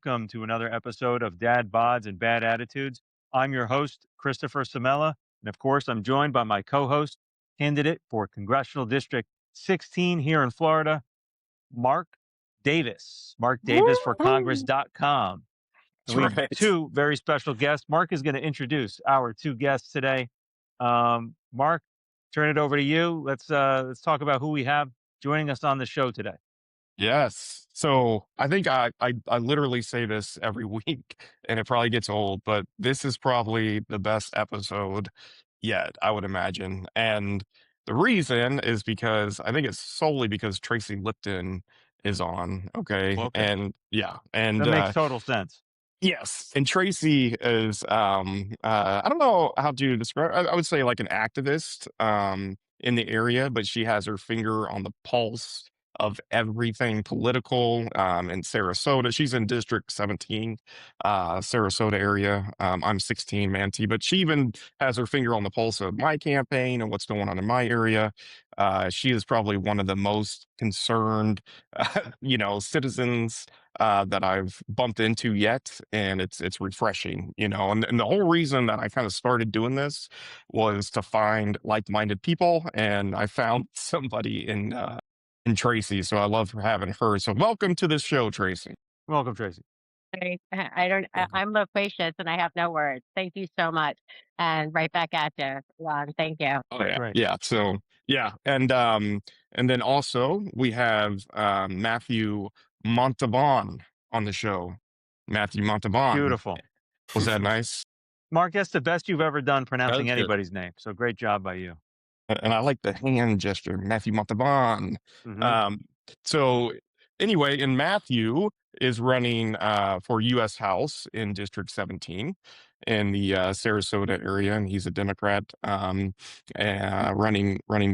Welcome to another episode of Dad Bods and Bad Attitudes. I'm your host, Christopher Samela. And of course, I'm joined by my co host, candidate for Congressional District 16 here in Florida, Mark Davis. Mark Davis for Woo-hoo. Congress.com. And That's we have right. two very special guests. Mark is going to introduce our two guests today. Mark, turn it over to you. Let's talk about who we have joining us on the show today. Yes. So I think I literally say this every week, and it probably gets old, but this is probably the best episode yet, I would imagine. And the reason is because I think it's solely because Tracy Lipton is on. Okay. Okay. And yeah. And That makes total sense. yes. And Tracy is I don't know how to describe, I would say like an activist in the area, but she has her finger on the pulse of everything political in Sarasota. She's in District 17, Sarasota area. I'm 16, Manti, but she even has her finger on the pulse of my campaign and what's going on in my area. She is probably one of the most concerned, citizens that I've bumped into yet, and it's refreshing, And the whole reason that I kind of started doing this was to find like-minded people, and I found somebody in Tracy, so I love having her. So welcome to this show, Tracy. Welcome, Tracy. I don't, I'm loquacious and I have no words. Thank you so much. And right back at you, Ron. Thank you. Oh yeah, Great. yeah. So yeah, and then also we have Matthew Montavon on the show. Matthew Montavon. Beautiful. Was that nice? Mark, that's the best you've ever done That pronouncing was good. anybody's name. So great job by you. And I like the hand gesture, Matthew Montavon. Hmm. Um, so anyway, and Matthew is running for U.S. House in District 17 in the Sarasota area, and he's a Democrat running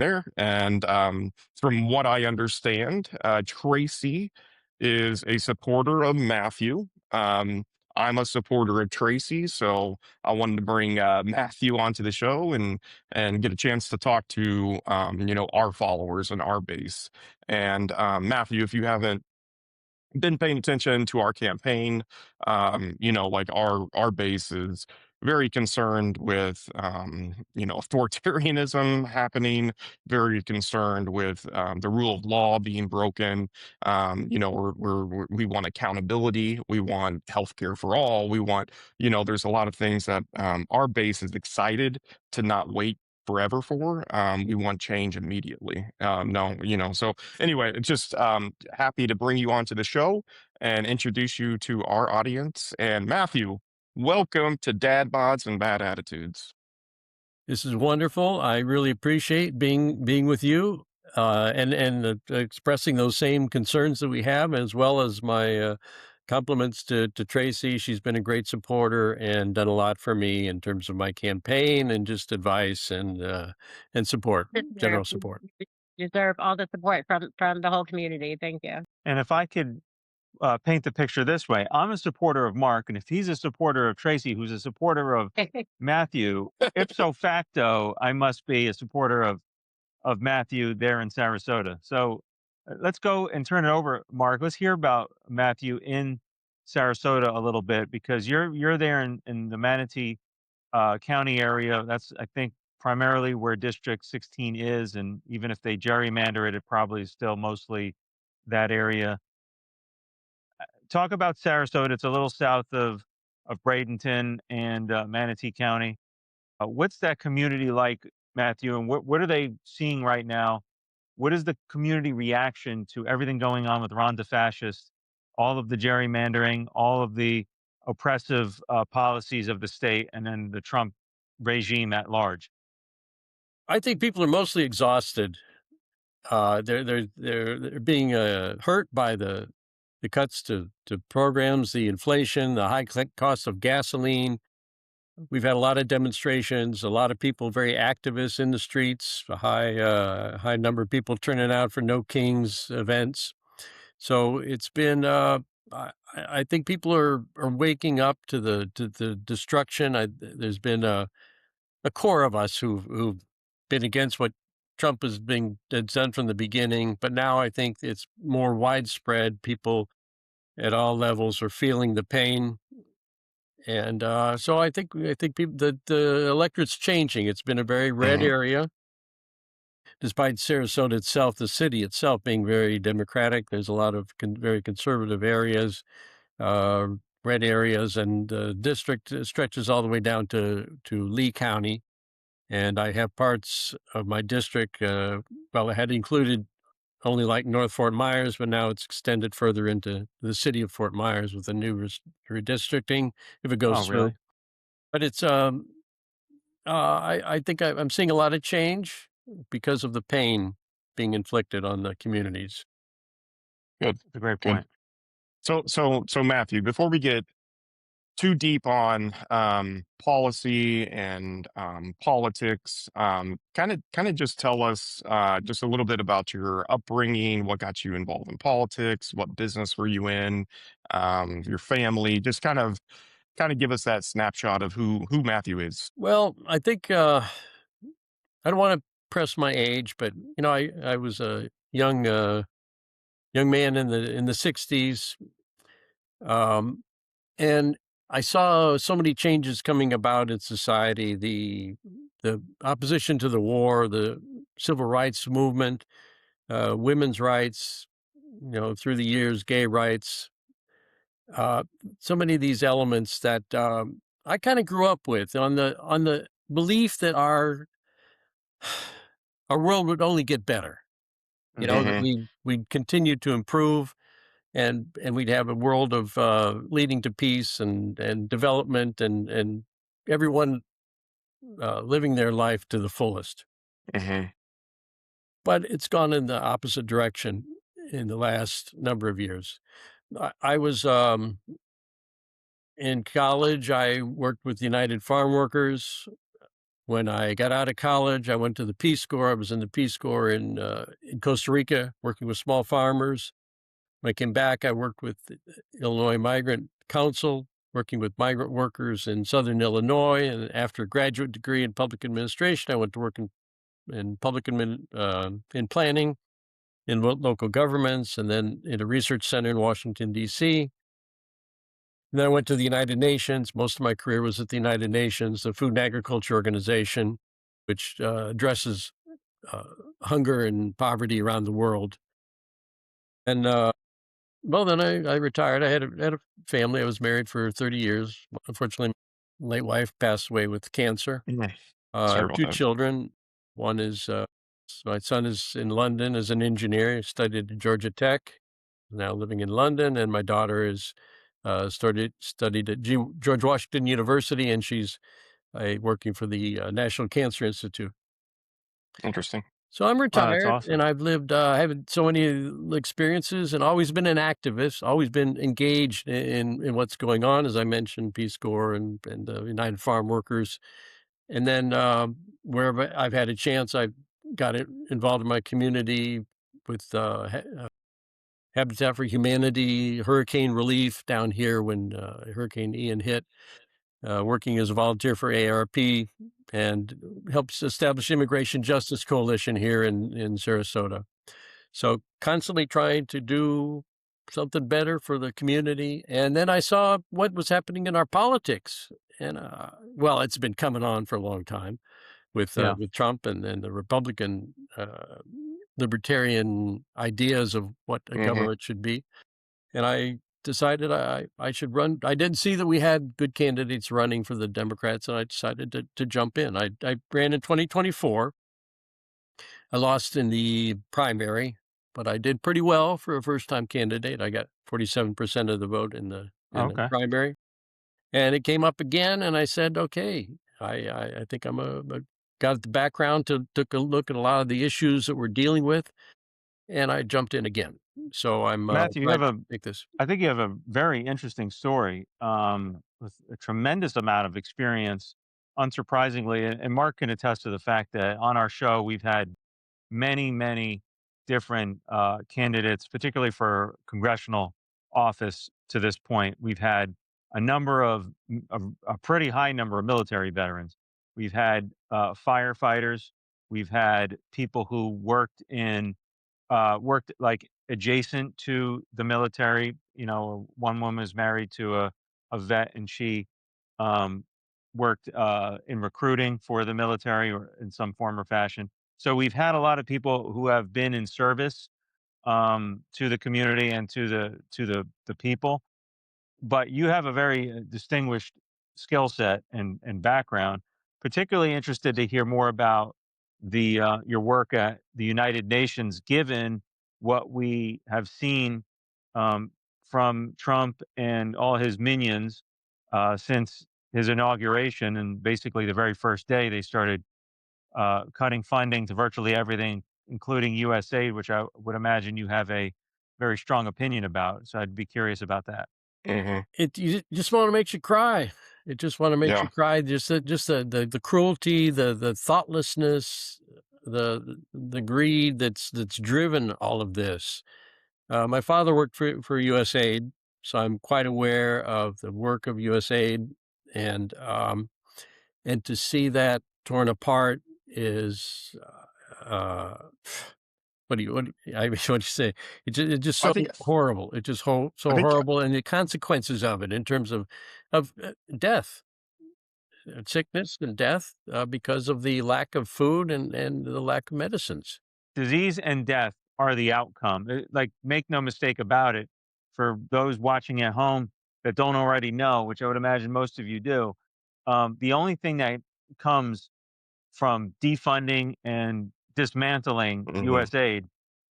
there. And from what I understand, Tracy is a supporter of Matthew. I'm a supporter of Tracy, so I wanted to bring Matthew onto the show and get a chance to talk to our followers and our base. And Matthew, if you haven't been paying attention to our campaign, like our base is very concerned with authoritarianism happening, very concerned with the rule of law being broken. We want accountability, we want healthcare for all, we want, there's a lot of things that our base is excited to not wait forever for. We want change immediately. So anyway, it's just happy to bring you onto the show and introduce you to our audience. And Matthew, welcome to Dad Bods and Bad Attitudes. This is wonderful. I really appreciate being with you and expressing those same concerns that we have, as well as my compliments to Tracy. She's been a great supporter and done a lot for me in terms of my campaign and just advice and support, general support. You deserve all the support from the whole community. Thank you. And if I could paint the picture this way, I'm a supporter of Mark, and if he's a supporter of Tracy, who's a supporter of Matthew, ipso facto, I must be a supporter of Matthew there in Sarasota. So let's go and turn it over, Mark. Let's hear about Matthew in Sarasota a little bit, because you're there in the Manatee County area. That's, I think, primarily where District 16 is, and even if they gerrymander it, it probably is still mostly that area. Talk about Sarasota. It's a little south of Bradenton and Manatee County. What's that community like, Matthew? And what are they seeing right now? What is the community reaction to everything going on with Ron DeFascist, all of the gerrymandering, all of the oppressive policies of the state, and then the Trump regime at large? I think people are mostly exhausted. They're being hurt by the cuts to programs, the inflation, the high cost of gasoline. We've had a lot of demonstrations, a lot of people very activists in the streets, a high number of people turning out for No Kings events. So it's been. I think people are waking up to the destruction. There's been a core of us who've been against what Trump has done from the beginning, but now I think it's more widespread. People at all levels are feeling the pain. And so I think the electorate's changing. It's been a very red Hmm. area, despite Sarasota itself, the city itself, being very democratic. There's a lot of very conservative areas, uh, red areas, and the district stretches all the way down to Lee County. And I have parts of my district. Well, I had included only like North Fort Myers, but now it's extended further into the city of Fort Myers with the new redistricting if it Oh, goes through. really? But I think I'm seeing a lot of change because of the pain being inflicted on the communities. Good, That's a great good. point. So Matthew, before we get too deep on policy and politics, kind of just tell us just a little bit about your upbringing, what got you involved in politics, what business were you in, your family, just kind of give us that snapshot of who Matthew is. Well, I think I don't want to press my age, but I was a young man in the '60s, um, and I saw so many changes coming about in society. The opposition to the war, the civil rights movement, women's rights, through the years, gay rights, uh, so many of these elements that I kind of grew up with on the belief that our world would only get better. That Hmm. we'd continue to improve, and we'd have a world of leading to peace and development, and everyone living their life to the fullest. Hmm. But it's gone in the opposite direction in the last number of years. I was in college. I worked with United Farm Workers. When I got out of college, I went to the Peace Corps. I was in the Peace Corps in Costa Rica, working with small farmers. When I came back, I worked with the Illinois Migrant Council, working with migrant workers in Southern Illinois. And after a graduate degree in public administration, I went to work in in planning in local governments, and then in a research center in Washington, D.C. And then I went to the United Nations. Most of my career was at the United Nations, the Food and Agriculture Organization, which addresses uh, hunger and poverty around the world. And well, then I retired. I had a family. I was married for 30 years. Unfortunately, my late wife passed away with cancer. I Sorry have about two that. children. One is my son is in London as an engineer. He studied at Georgia Tech, now living in London, and my daughter is studied at George Washington University, and she's working for the National Cancer Institute. Interesting. So I'm Wow, that's retired, awesome. and I've lived, having so many experiences, and always been an activist, always been engaged in what's going on, as I mentioned, Peace Corps and United Farm Workers, and then wherever I've had a chance, I've got involved in my community with Habitat for Humanity, hurricane relief down here when Hurricane Ian hit, working as a volunteer for ARP, and helps establish Immigration Justice Coalition here in Sarasota. So constantly trying to do something better for the community. And then I saw what was happening in our politics. And well, it's been coming on for a long time Yeah. with Trump and the Republican libertarian ideas of what a Hmm. government should be. And I decided I should run. I did see that we had good candidates running for the Democrats, and I decided to jump in. I ran in 2024. I lost in the primary, but I did pretty well for a first-time candidate. I got 47% of the vote Oh, in the okay. primary, and it came up again, and I said, "Okay, I think I'm got the background to took a look at a lot of the issues that we're dealing with, and I jumped in again." So I'm Matthew, you trying have to a make this. I think you have a very interesting story, with a tremendous amount of experience, unsurprisingly, and Mark can attest to the fact that on our show, we've had many, many different, candidates, particularly for congressional office to this point. We've had a number of a pretty high number of military veterans. We've had, firefighters. We've had people who worked like adjacent to the military, one woman is married to a vet, and she um, worked in recruiting for the military or in some form or fashion. So we've had a lot of people who have been in service to the community and to the people. But you have a very distinguished skill set and background. Particularly interested to hear more about the your work at the United Nations, given what we have seen um, from Trump and all his minions since his inauguration, and basically the very first day they started cutting funding to virtually everything, including USAID, which I would imagine you have a very strong opinion about. So I'd be curious about that. Hmm. Just want to make you cry. It just want to make you Yeah. cry. Just the cruelty, the thoughtlessness, the greed that's driven all of this. My father worked for USAID, so I'm quite aware of the work of USAID, and and to see that torn apart is uh, I mean, what do you say? It's just I so think horrible. It's just I so think horrible, and the consequences of it in terms of death, sickness and death because of the lack of food and the lack of medicines. Disease and death are the outcome. Like, make no mistake about it. For those watching at home that don't already know, which I would imagine most of you do, the only thing that comes from defunding and dismantling mhm. USAID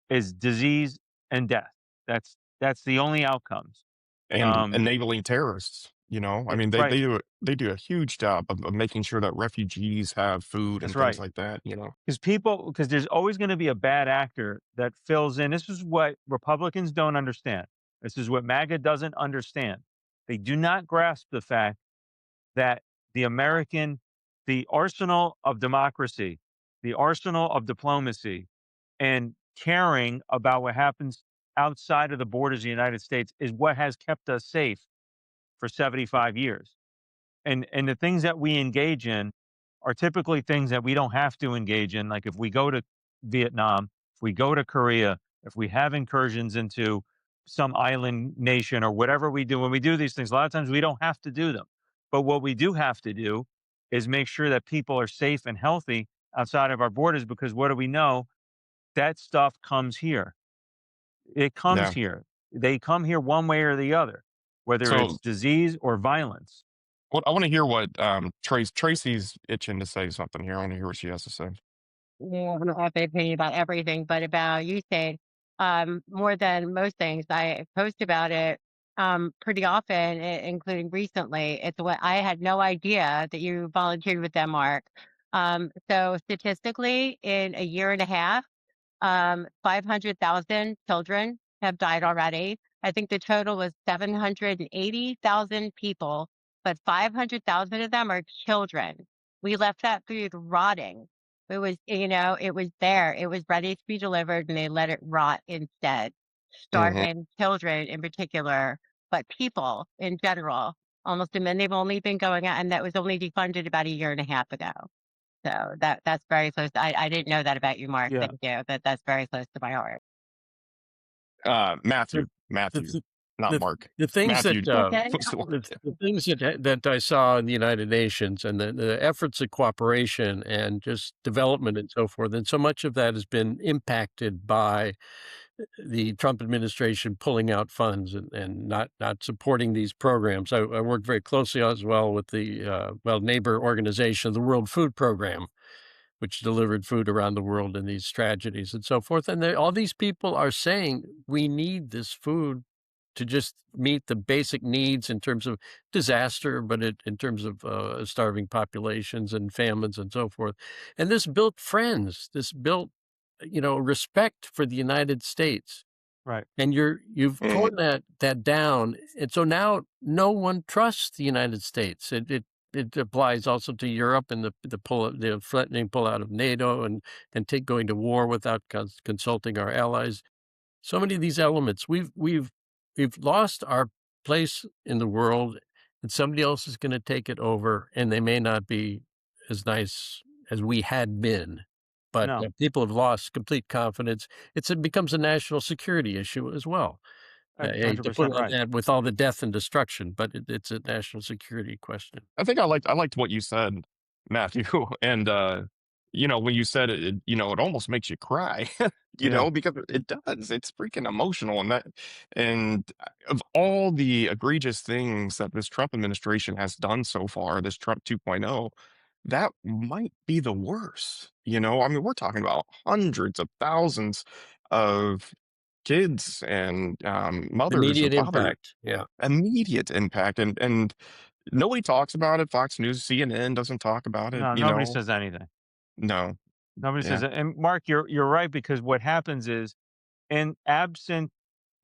is disease and death. That's the only outcomes. And Um, enabling terrorists. I mean, they right. they do a huge job of making sure that refugees have food That's and things right. like that. Because there's always going to be a bad actor that fills in. This is what Republicans don't understand. This is what MAGA doesn't understand. They do not grasp the fact that the American, the arsenal of democracy, the arsenal of diplomacy, and caring about what happens outside of the borders of the United States is what has kept us safe for 75 years. And the things that we engage in are typically things that we don't have to engage in. Like, if we go to Vietnam, if we go to Korea, if we have incursions into some island nation or whatever we do, when we do these things, a lot of times we don't have to do them. But what we do have to do is make sure that people are safe and healthy outside of our borders, because what do we know? That stuff comes here. It comes Yeah. here. They come here one way or the other, whether it's So disease or violence. I want to hear what Tracy's itching to say something here. I want to hear what she has to say. Yeah, I don't have an opinion about everything, but about you said, more than most things, I post about it pretty often, including recently. It's what I had no idea that you volunteered with Denmark. So statistically, in a year and a half, 500,000 children have died already. I think the total was 780,000 people, but 500,000 of them are children. We left that food rotting. It was there. It was ready to be delivered, and they let it rot instead. Hmm. Starving children in particular, but people in general. Almost a million. They've only been going out, and that was only defunded about a year and a half ago. So that's very close. I didn't know that about you, Mark. Yeah. Thank you. That's very close to my heart. Matthew, The Matthew, the not the Mark. the things Matthew. that, Okay. What's the word? the things that I saw in the United Nations and the efforts of cooperation and just development and so forth, and so much of that has been impacted by the Trump administration pulling out funds and not supporting these programs. I worked very closely as well with the, neighbor organization, the World Food Program, which delivered food around the world in these tragedies and so forth. And all these people are saying we need this food to just meet the basic needs in terms of disaster, but in terms of starving populations and famines and so forth. And this built friends. This built, respect for the United States. Right. And you've Mhm. torn that down, and so now no one trusts the United States. It applies also to Europe and the threatening pullout of NATO and going to war without consulting our allies. So many of these elements, we've lost our place in the world, and somebody else is going to take it over, and they may not be as nice as we had been. But No. people have lost complete confidence. It becomes a national security issue as well. I hate to 100% put on right. that with all the death and destruction, but it's a national security question. I think I liked what you said, Matthew, and when you said it, it almost makes you cry, Yeah. because it does. It's freaking emotional, and of all the egregious things that this Trump administration has done so far, this Trump 2.0, that might be the worst. I mean, we're talking about hundreds of thousands of kids and mothers and Immediate fathers, impact. Yeah. immediate impact, and nobody talks about it. Fox News, CNN doesn't talk about it, No, nobody says anything. No. Nobody says Yeah, it. And Mark, you're right, because what happens is, in absent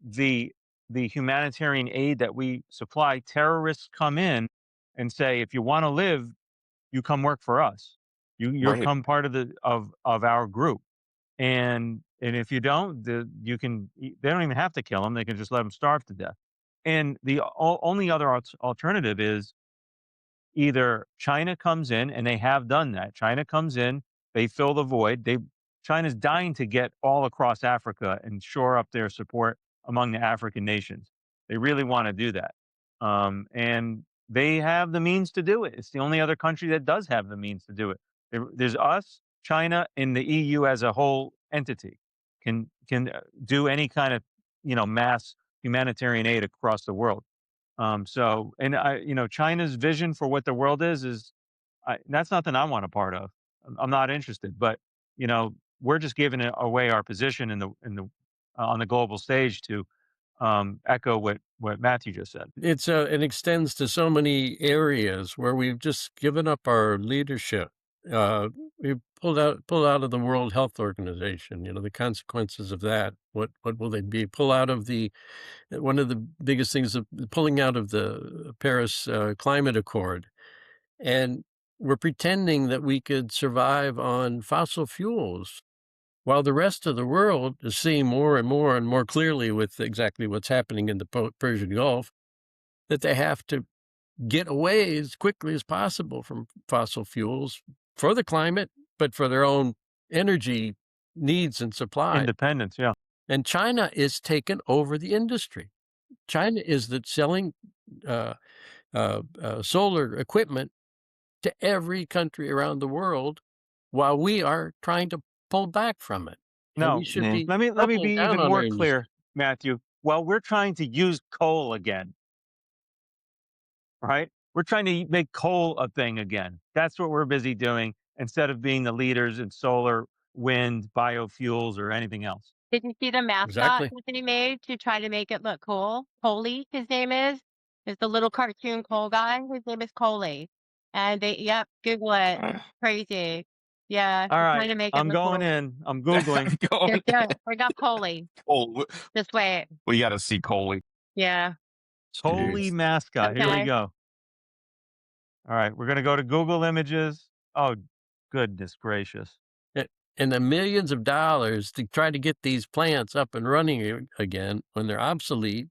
the humanitarian aid that we supply, terrorists come in and say, if you want to live, you come work for us. You right. come part of our group. And if you don't, they don't even have to kill them. They can just let them starve to death. And the only other alternative is either China comes in, and they have done that. China comes in, they fill the void. China's dying to get all across Africa and shore up their support among the African nations. They really want to do that. And they have the means to do it. It's the only other country that does have the means to do it. There's us, China, and the EU as a whole entity can do any kind of mass humanitarian aid across the world. So, and China's vision for what the world is that's nothing I want a part of. I'm not interested. But we're just giving away our position on the global stage to echo what Matthew just said. It extends to so many areas where we've just given up our leadership. We pulled out of the World Health Organization. The consequences of that. What will they be? Pull out of one of the biggest things of pulling out of the Paris Climate Accord, and we're pretending that we could survive on fossil fuels, while the rest of the world is seeing more and more and more clearly with exactly what's happening in the Persian Gulf, that they have to get away as quickly as possible from fossil fuels for the climate, but for their own energy needs and supply. Independence, yeah. And China is taking over the industry. China is selling solar equipment to every country around the world, while we are trying to pull back from it. And No, we should Mhm. be let me doubling be down even on more our industry. clear, Matthew. Well, we're trying to use coal again, right? We're trying to make coal a thing again. That's what we're busy doing, instead of being the leaders in solar, wind, biofuels, or anything else. Did you see the mascot Exactly. that they made to try to make it look cool? Coley, his name is. Is the little cartoon coal guy. His name is Coley. And Google it. Uh, Crazy. Yeah, All they're right, trying to make it I'm look going cool. in. I'm Googling. going Just do it. Bring up Coley. Cole, Just wait. we got to see Coley. Yeah. Holy Jeez. mascot. Here we Okay. go. All right, we're going to go to Google Images. Oh, goodness gracious. And the millions of dollars to try to get these plants up and running again when they're obsolete,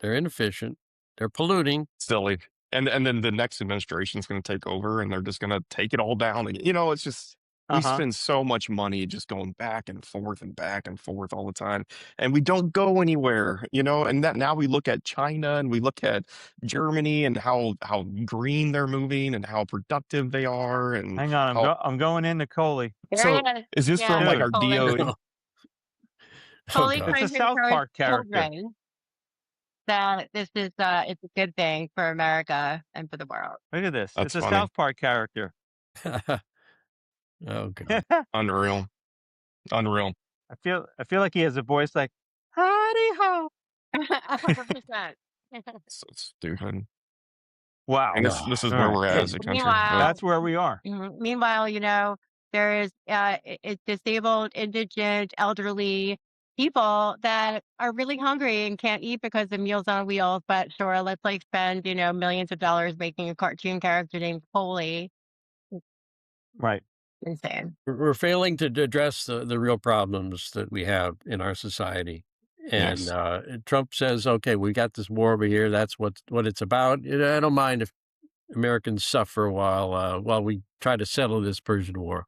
they're inefficient, they're polluting. Silly. And then the next administration is going to take over, and they're just going to take it all down again. It's just we Uh-huh. spend so much money just going back and forth all the time, and we don't go anywhere. And that now we look at China and we look at Germany and how green they're moving and how productive they are, and Hang on, how. I'm going into Coley. There So it is. is this Yeah, from like Dude. our Coley. DO? Oh, Coley God. It's trying a to South encourage Park character. children that this is it's a good thing for America and for the world. Look at this. That's It's a funny. South Park character. Oh, God. Unreal. I feel like he has a voice like, howdy ho. 100%. So stupid. Wow. And this is All where right. we're at as a country. Meanwhile, That's where we are. Meanwhile, there is it's disabled, indigent, elderly people that are really hungry and can't eat because of Meals on Wheels. But sure, let's spend millions of dollars making a cartoon character named Coley. Right. Insane. We're failing to address the real problems that we have in our society. And Yes. Trump says, okay, we got this war over here. That's what it's about. I don't mind if Americans suffer while we try to settle this Persian War.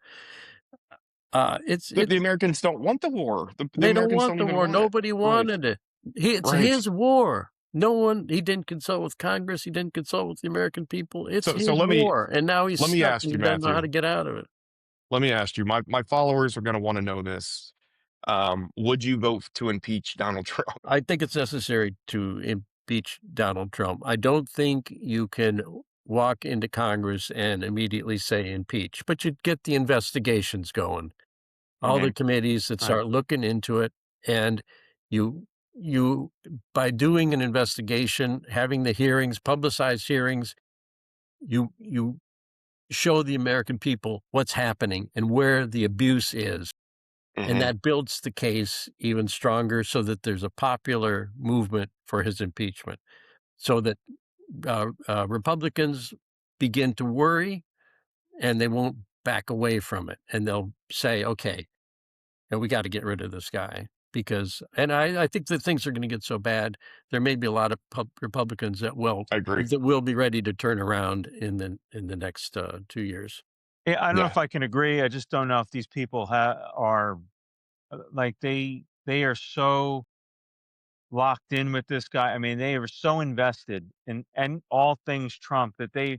The Americans don't want the war. The They don't Americans want don't the even war. want it. Nobody Right. wanted it. It's Right. his war. He didn't consult with Congress. He didn't consult with the American people. It's his So war. And now he's let me stuck ask and you, he doesn't know how Matthew. to get out of it. Let me ask you. My followers are going to want to know this. Would you vote to impeach Donald Trump? I think it's necessary to impeach Donald Trump. I don't think you can walk into Congress and immediately say impeach, but you get the investigations going. All the committees that start looking into it, and you by doing an investigation, having the hearings, publicized hearings, you show the American people what's happening and where the abuse is. And that builds the case even stronger so that there's a popular movement for his impeachment, so that Republicans begin to worry and they won't back away from it. And they'll say, okay, and we got to get rid of this guy because, and I think that things are going to get so bad. There may be a lot of Republicans that I agree. will be ready to turn around in the next 2 years. Yeah, I don't know Yeah. if I can agree. I just don't know if these people are like they are so locked in with this guy. I mean, they are so invested in and all things Trump that they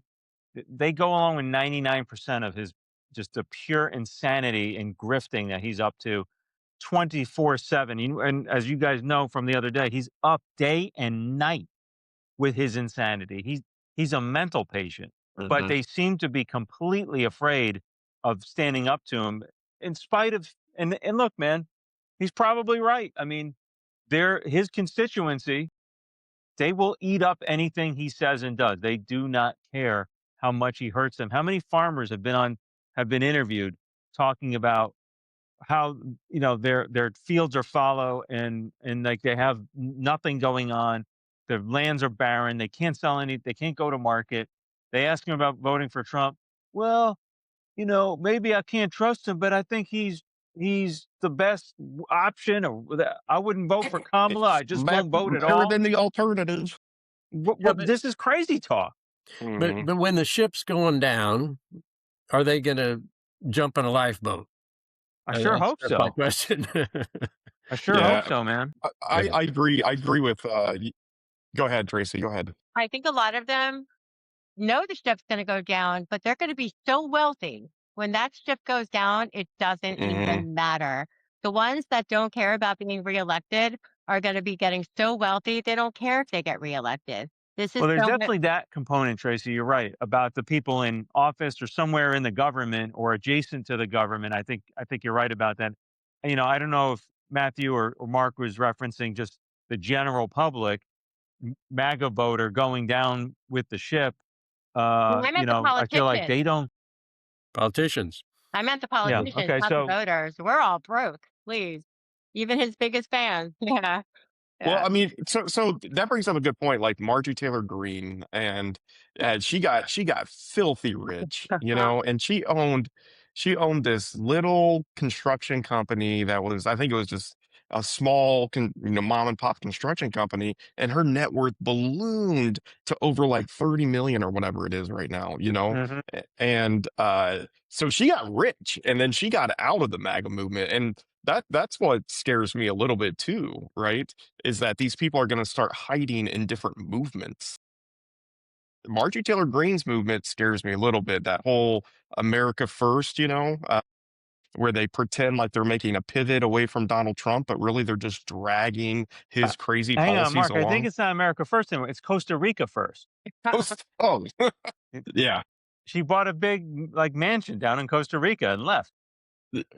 go along with 99% of his just the pure insanity and grifting that he's up to 24/7. And as you guys know from the other day, he's up day and night with his insanity. He's a mental patient, but they seem to be completely afraid of standing up to him in spite of and look, man, he's probably right. I mean, his constituency, they will eat up anything he says and does. They do not care how much he hurts them. How many farmers have been interviewed talking about how their fields are fallow and like they have nothing going on. Their lands are barren. They can't sell any. They can't go to market. They ask him about voting for Trump. Well, maybe I can't trust him, but I think he's the best option. Or I wouldn't vote for Kamala. I just won't vote at Better all. than the alternative. This is crazy talk. Mhm. But when the ship's going down, are they going to jump in a lifeboat? I sure hope That's my so. question. I sure Yeah. hope so, man. I agree. I agree with. Go ahead, Tracy. Go ahead. I think a lot of them know the ship's going to go down, but they're going to be so wealthy. When that ship goes down, it doesn't even matter. The ones that don't care about being reelected are going to be getting so wealthy, they don't care if they get reelected. This is Well, there's so definitely that component, Tracy. You're right about the people in office or somewhere in the government or adjacent to the government. I think you're right about that. I don't know if Matthew or Mark was referencing just the general public, MAGA voter going down with the ship. I meant the I feel like they politicians. don't. Politicians. I meant the Yeah. politicians, Okay. not the So voters. We're all broke, please. Even his biggest fans. Yeah. Well, Yeah. I mean, so that brings up a good point. Like Marjorie Taylor Greene, and she got filthy rich, and she owned this little construction company that was, I think it was just a small, mom and pop construction company, and her net worth ballooned to over like 30 million or whatever it is right now, mhm. and so she got rich, and then she got out of the MAGA movement, and that's what scares me a little bit too, right? Is that these people are going to start hiding in different movements. Marjorie Taylor Greene's movement scares me a little bit. That whole America First, where they pretend like they're making a pivot away from Donald Trump, but really they're just dragging his crazy Hang on, policies Mark. I think along. it's not America first anymore. It's Costa Rica first. Oh, It- yeah. She bought a big mansion down in Costa Rica and left.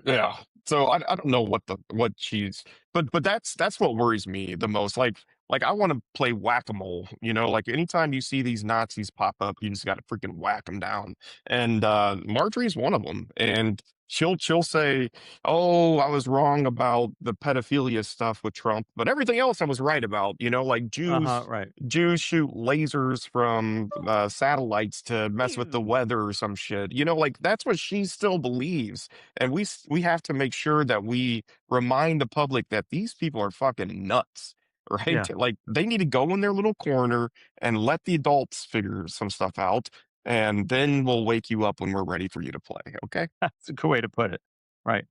Yeah. So I don't know what she's, but that's what worries me the most. Like I want to play whack-a-mole, like anytime you see these Nazis pop up, you just got to freaking whack them down. And Marjorie's one of them. And she'll say, "Oh, I was wrong about the pedophilia stuff with Trump, but everything else I was right about." Like Right. Jews shoot lasers from satellites to mess with the weather or some shit. Like that's what she still believes. And we have to make sure that we remind the public that these people are fucking nuts, right? Yeah. Like they need to go in their little corner and let the adults figure some stuff out, and then we'll wake you up when we're ready for you to play. Okay. That's a good way to put it. Right.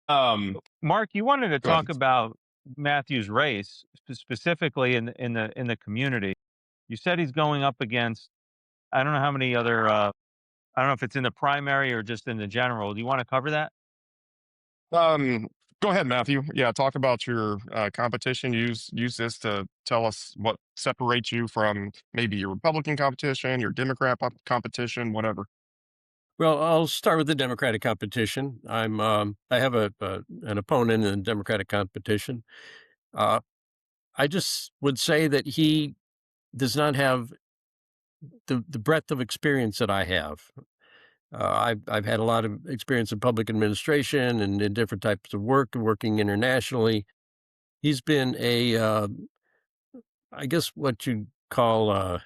Um. Mark, you wanted to Go ahead. talk about Matthew's race, specifically in the community. You said he's going up against, I don't know how many other, I don't know if it's in the primary or just in the general. Do you want to cover that? Um, Go ahead, Matthew. Yeah, talk about your competition. Use this to tell us what separates you from maybe your Republican competition, your Democrat competition, whatever. Well, I'll start with the Democratic competition. I have an opponent in the Democratic competition. Uh, I just would say that he does not have the breadth of experience that I have. I've had a lot of experience in public administration and in different types of work, working internationally. He's been I guess what you call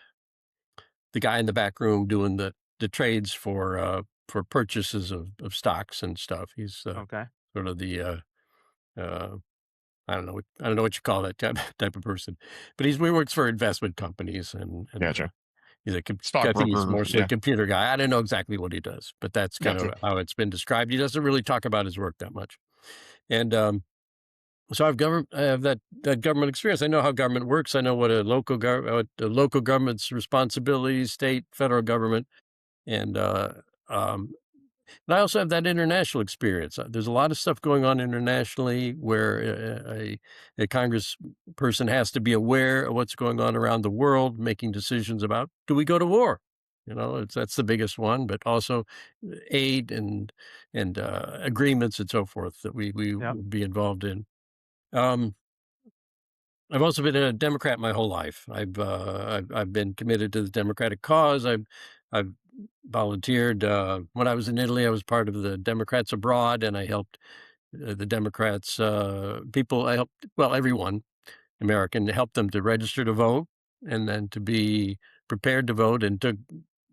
the guy in the back room doing the trades for purchases of stocks and stuff. He's Okay. sort of the uh, I don't know what you call that type of person, but he works for investment companies and Gotcha. he's I think he's Stockbroker. mostly a Yeah, computer guy. I don't know exactly what he does, but that's kind gotcha. of how it's been described. He doesn't really talk about his work that much, and so I have that government experience. I know how government works. I know what what the local government's responsibilities, state, federal government, and um, and I also have that international experience. There's a lot of stuff going on internationally where a Congress person has to be aware of what's going on around the world, making decisions about, do we go to war? That's the biggest one, but also aid and agreements and so forth that we Yep. would be involved in. Um, I've also been a Democrat my whole life. I've been committed to the Democratic cause. I've volunteered when I was in Italy. I was part of the Democrats abroad, and I helped the Democrats people. I helped everyone American to help them to register to vote, and then to be prepared to vote, and took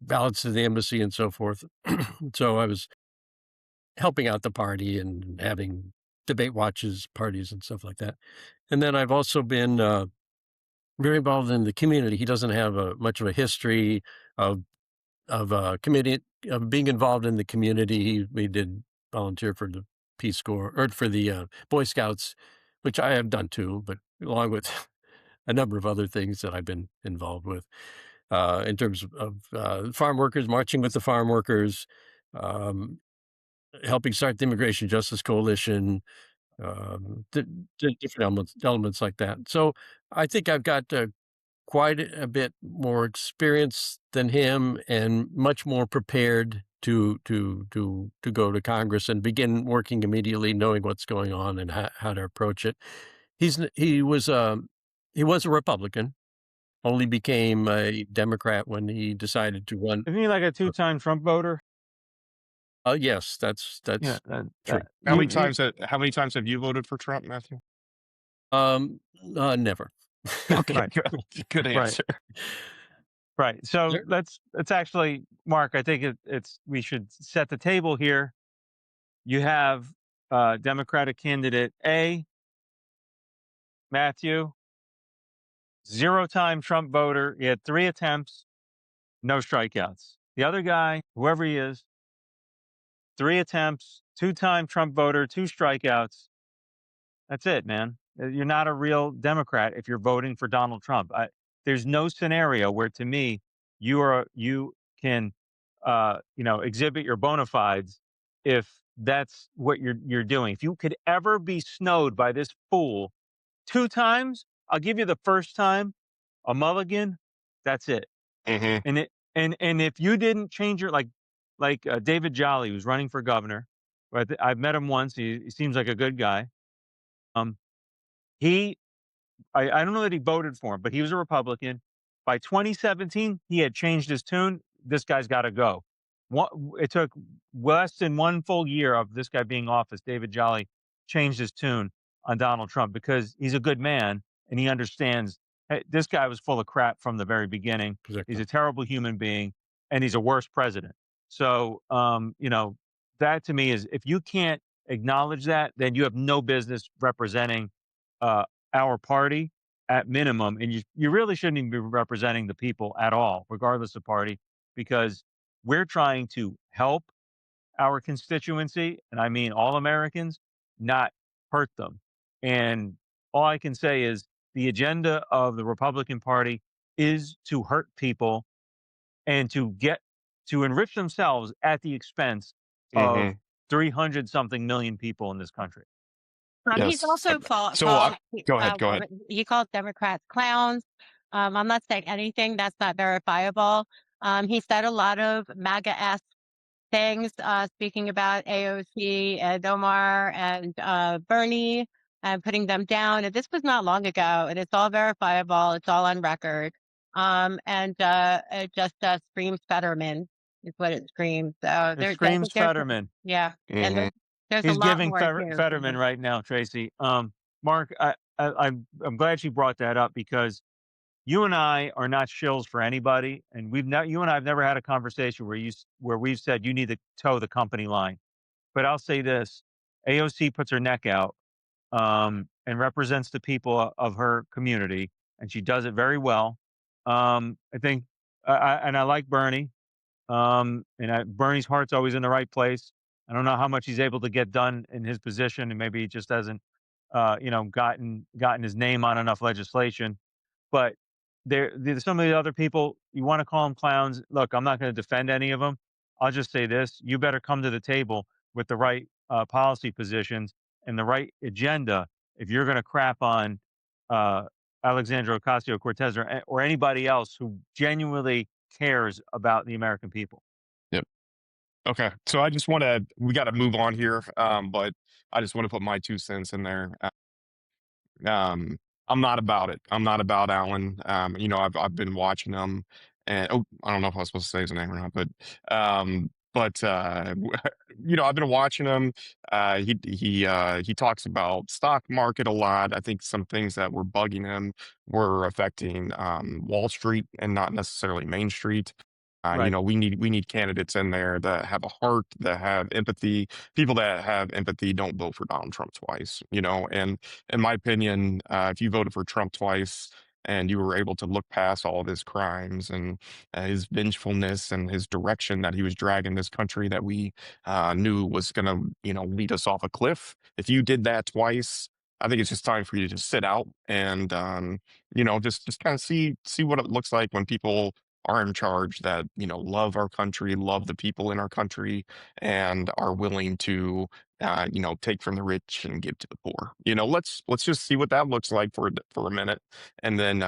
ballots to the embassy and so forth. So I was helping out the party and having debate watches parties and stuff like that. And then I've also been very involved in the community. He doesn't have much of a history of committee of being involved in the community. We did volunteer for the Peace Corps or for the Boy Scouts, which I have done too, but along with a number of other things that I've been involved with in terms of farm workers, marching with the farm workers, um, helping start the Immigration Justice Coalition, different elements like that. So I think I've got quite a bit more experience than him, and much more prepared to go to Congress and begin working immediately, knowing what's going on and how to approach it. He was a Republican, only became a Democrat when he decided to run. Isn't he like a two-time Trump voter? Yes, that's Yeah. true. How many times have you voted for Trump, Matthew? Never. Okay, Right. good Right. answer. Right. So Sure. let's actually, Mark, I think we should set the table here. You have Democratic candidate A, Matthew, 0-time Trump voter. He had 3 attempts, no strikeouts. The other guy, whoever he is, 3 attempts, 2-time Trump voter, 2 strikeouts. That's it, man. You're not a real Democrat if you're voting for Donald Trump. There's no scenario where, to me, you can, exhibit your bona fides if that's what you're doing. If you could ever be snowed by this fool 2 times, I'll give you the first time a mulligan. That's it. Hmm. And if you didn't change your, David Jolly, who's running for governor, but I've met him once. He seems like a good guy. Um, he I don't know that he voted for him, but he was a Republican. By 2017, he had changed his tune. This guy's got to go. It took less than 1 full year of this guy being office. David Jolly changed his tune on Donald Trump because he's a good man and he understands, hey, this guy was full of crap from the very beginning. He's Exactly. a terrible human being and he's a worse president. So, that to me is, if you can't acknowledge that, then you have no business representing uh, our party at minimum, and you really shouldn't even be representing the people at all, regardless of party, because we're trying to help our constituency, and I mean all Americans, not hurt them. And all I can say is the agenda of the Republican Party is to hurt people and to enrich themselves at the expense of Hmm. 300 something million people in this country. He's Yes. also So go ahead. Go ahead. he calls Democrats clowns. I'm not saying anything that's not verifiable. He said a lot of MAGA-esque things, speaking about AOC and Omar and Bernie and putting them down. And this was not long ago, and it's all verifiable. It's all on record. It just screams Fetterman is what it screams. So It I screams think there's Fetterman. yeah, and Hmm. there's a He's lot giving more too. Fetterman right now, Tracy. Mark, I'm glad you brought that up because you and I are not shills for anybody, and you and I have never had a conversation where we've said you need to toe the company line. But I'll say this: AOC puts her neck out and represents the people of her community, and she does it very well. I think, and I like Bernie. Bernie's heart's always in the right place. I don't know how much he's able to get done in his position, and maybe he just hasn't, gotten his name on enough legislation. But there's some of the other people you want to call them clowns. Look, I'm not going to defend any of them. I'll just say this: you better come to the table with the right policy positions and the right agenda if you're going to crap on uh, Alexandra Ocasio Cortez or anybody else who genuinely cares about the American people. Yep. Okay. So we got to move on here. But I just want to put my 2 cents in there. Um, I'm not about it. I'm not about Alan. I've been watching him, and I don't know if I was supposed to say his name or not, I've been watching him. He talks about stock market a lot. I think some things that were bugging him were affecting Wall Street and not necessarily Main Street. Right. We need candidates in there that have a heart, that have empathy. People that have empathy don't vote for Donald Trump twice. And in my opinion, if you voted for Trump twice and you were able to look past all of his crimes and his vengefulness and his direction that he was dragging this country that we knew was going to, lead us off a cliff, if you did that twice, I think it's just time for you to just sit out and, just kind of see what it looks like when people are in charge that love our country, love the people in our country, and are willing to take from the rich and give to the poor. Let's just see what that looks like for a minute, and then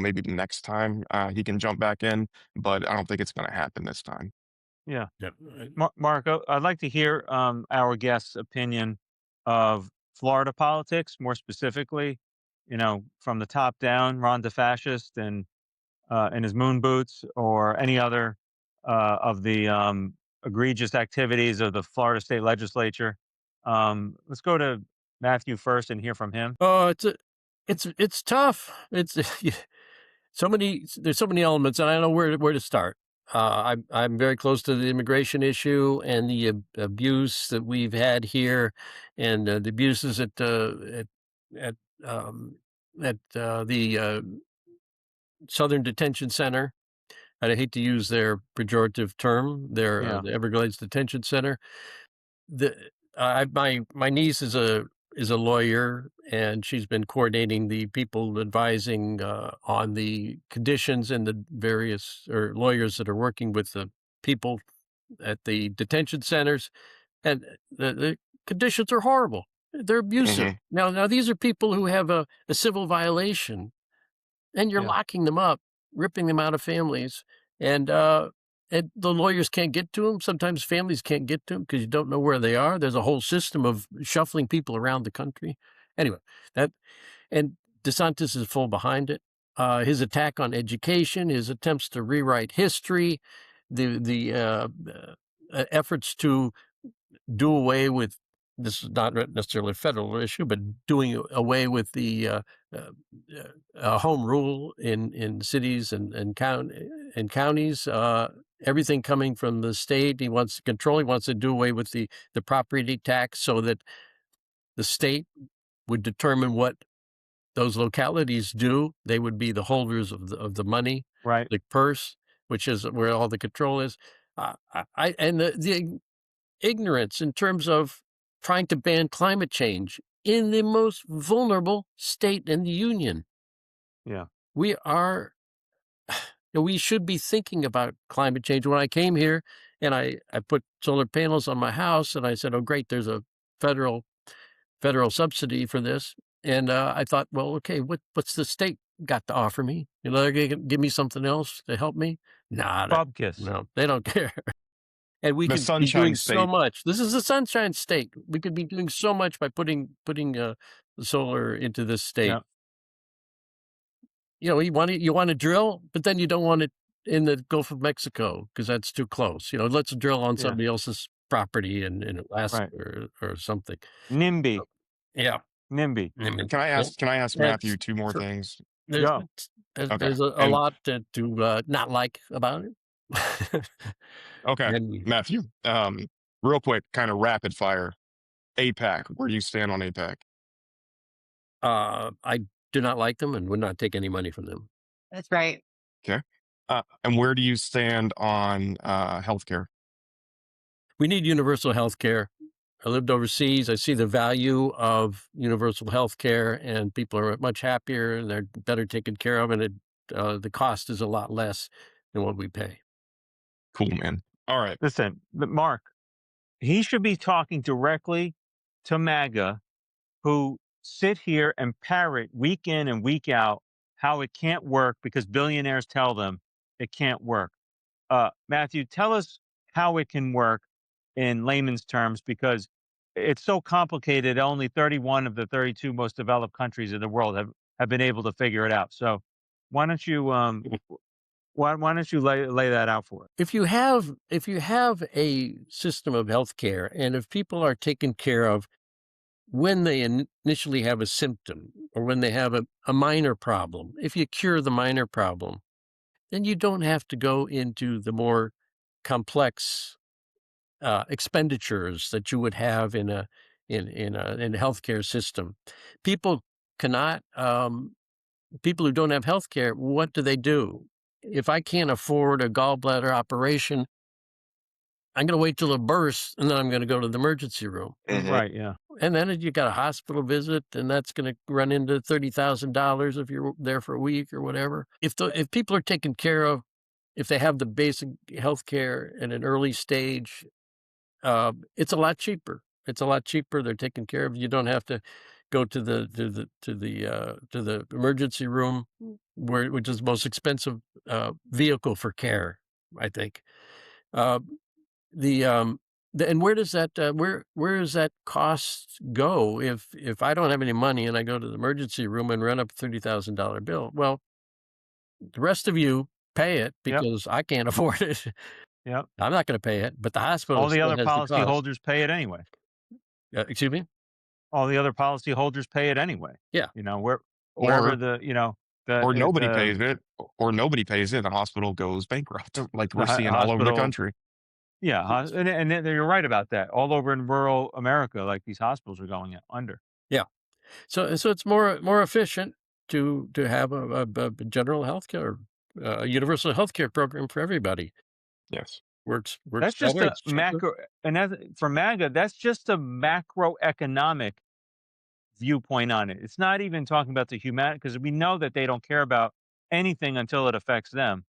maybe the next time he can jump back in, but I don't think it's going to happen this time. Yeah. Yep. Mark, I'd like to hear our guest's opinion of Florida politics, more specifically, from the top down, Ron DeFascist and his moon boots, or any other of the egregious activities of the Florida State Legislature. Let's go to Matthew first and hear from him. Oh, it's tough. It's there's so many elements, and I don't know where to start. I'm very close to the immigration issue and the abuse that we've had here, and the abuses at um, the Southern Detention Center. I hate to use their pejorative term, Yeah. the Everglades Detention Center. My niece is a lawyer, and she's been coordinating the people advising on the conditions and the various lawyers that are working with the people at the detention centers, and the conditions are horrible. They're abusive. Now these are people who have a civil violation, and you're Yeah. locking them up, ripping them out of families, and the lawyers can't get to them. Sometimes families can't get to them because you don't know where they are. There's a whole system of shuffling people around the country. Anyway, and DeSantis is full behind it. His attack on education, his attempts to rewrite history, the efforts to do away with, this is not necessarily a federal issue, but doing away with the home rule in cities and counties. Everything coming from the state, he wants to control. He wants to do away with the property tax so that the state would determine what those localities do. They would be the holders of the money, Right. the purse, which is where all the control is. And the ignorance in terms of trying to ban climate change in the most vulnerable state in the union. Yeah. We are, we should be thinking about climate change. When I came here and I put solar panels on my house and I said, oh, great, there's a federal subsidy for this. And I thought, well, okay, what's the state got to offer me? They're going to give me something else to help me? Nah, Bubkiss. no, they don't care. And we The could be Sunshine doing so State. much. This is the Sunshine State. We could be doing so much by putting the solar into this state. Yeah. You want to drill, but then you don't want it in the Gulf of Mexico because that's too close. Let's drill on Yeah. somebody else's property in Alaska Right. or something. NIMBY. Yeah. NIMBY. Can I ask That's Matthew two more for- things? There's, Yeah. there's, Okay. there's a And- lot to not like about it. Okay, And Matthew. Real quick, kind of rapid fire. APAC. Where do you stand on APAC? I do not like them and would not take any money from them. That's right. And where do you stand on healthcare? We need universal health care. I lived overseas. I see the value of universal health care, and people are much happier and they're better taken care of, and the cost is a lot less than what we pay. Cool, man. All right. Listen, Mark, he should be talking directly to MAGA, who sit here and parrot week in and week out how it can't work because billionaires tell them it can't work. Matthew, tell us how it can work in layman's terms, because it's so complicated. Only 31 of the 32 most developed countries in the world have been able to figure it out. So why don't you why don't you lay that out for us? If you have a system of health care, and if people are taken care of when they initially have a symptom or when they have a minor problem, if you cure the minor problem, then you don't have to go into the more complex expenditures that you would have in a healthcare system. People cannot. People who don't have health care, what do? If I can't afford a gallbladder operation, I'm going to wait till it bursts, and then I'm going to go to the emergency room. Right, yeah. And then you got a hospital visit, and that's going to run into $30,000 if you're there for a week or whatever. If people are taken care of, if they have the basic health care at an early stage, it's a lot cheaper. It's a lot cheaper. They're taken care of. You don't have to go to the emergency room, which is the most expensive vehicle for care, I think. And where does that where does that cost go if I don't have any money and I go to the emergency room and run up a $30,000 bill? Well, the rest of you pay it because I can't afford it. Yep. I'm not going to pay it, but the hospital. All the still other has the cost. policyholders pay it anyway. Excuse me? All the other policyholders pay it anyway. Yeah. Wherever the Or nobody pays it, or nobody pays it, the hospital goes bankrupt, like we're seeing all over the country. Yeah, and you're right about that. All over in rural America, like these hospitals are going under. Yeah. So it's more efficient to have a general healthcare, a universal healthcare program for everybody. Yes. Works That's just better, a it's cheaper. macro, and for MAGA, that's just a macroeconomic viewpoint on it. It's not even talking about the humanity, because we know that they don't care about anything until it affects them.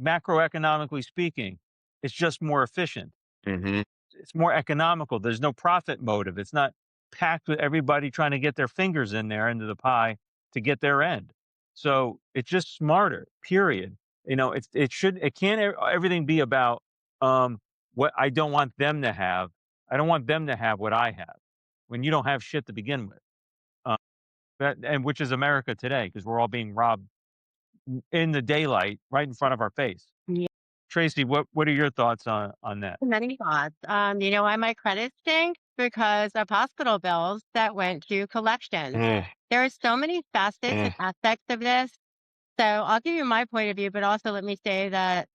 Macroeconomically speaking, it's just more efficient. Mm-hmm. It's more economical. There's no profit motive. It's not packed with everybody trying to get their fingers in there into the pie to get their end. So it's just smarter, period. It can't everything be about what I don't want them to have. I don't want them to have what I have when you don't have shit to begin with. And which is America today, because we're all being robbed in the daylight right in front of our face. Yeah. Tracy, what are your thoughts on that? Many thoughts. You know why my credit stinks? Because of hospital bills that went to collections. There are so many facets and aspects of this. So I'll give you my point of view, but also let me say that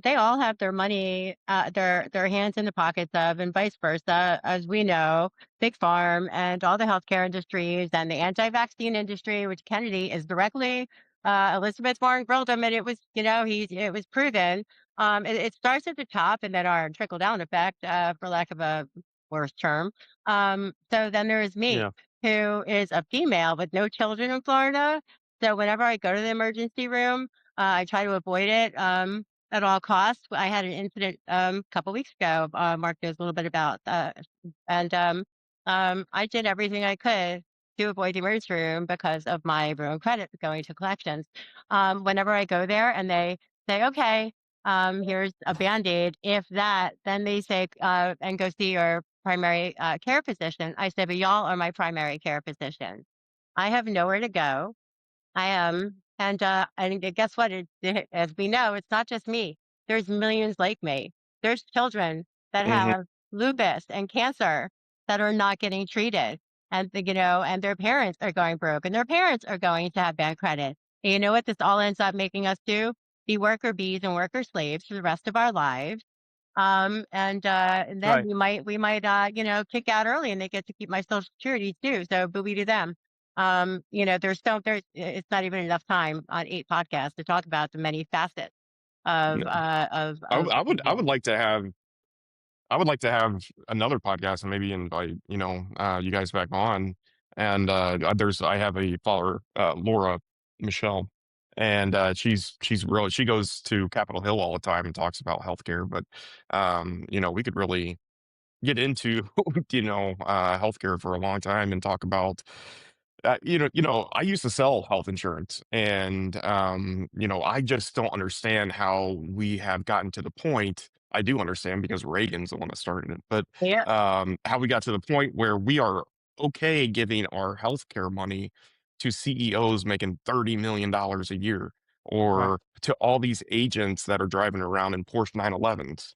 they all have their money, their hands in the pockets of, and vice versa. As we know, Big Farm and all the healthcare industries and the anti-vaccine industry, which Kennedy is directly, Elizabeth Warren grilled him, and it was, it was proven. It starts at the top, and then our trickle down effect, for lack of a worst term. So then there is me, Yeah. who is a female with no children in Florida. So whenever I go to the emergency room, I try to avoid it at all costs. I had an incident a couple weeks ago. Mark knows a little bit about, and I did everything I could to avoid the emergency room because of my ruined credit going to collections. Whenever I go there and they say, okay, here's a Band-Aid. If that, then they say, and go see your primary care physician. I said, but y'all are my primary care physician. I have nowhere to go. I am, and guess what? As we know, it's not just me. There's millions like me. There's children that Hmm. have lupus and cancer that are not getting treated, and and their parents are going broke, and their parents are going to have bad credit. And you know what? This all ends up making us do: be worker bees and worker slaves for the rest of our lives. And then Right. we might kick out early, and they get to keep my social security too. So booby to them. It's not even enough time on 8 podcasts to talk about the many facets of No. uh of I, of, would- I of would I this. would like to have another podcast and maybe invite you guys back on. And I have a follower, Laura Michelle, and she goes to Capitol Hill all the time and talks about healthcare. But we could really get into healthcare for a long time and talk about I used to sell health insurance, and I just don't understand how we have gotten to the point. I do understand because Reagan's the one that started it, but Yeah, how we got to the point where we are okay giving our healthcare money to CEOs making $30 million a year, Right. or to all these agents that are driving around in Porsche 911s.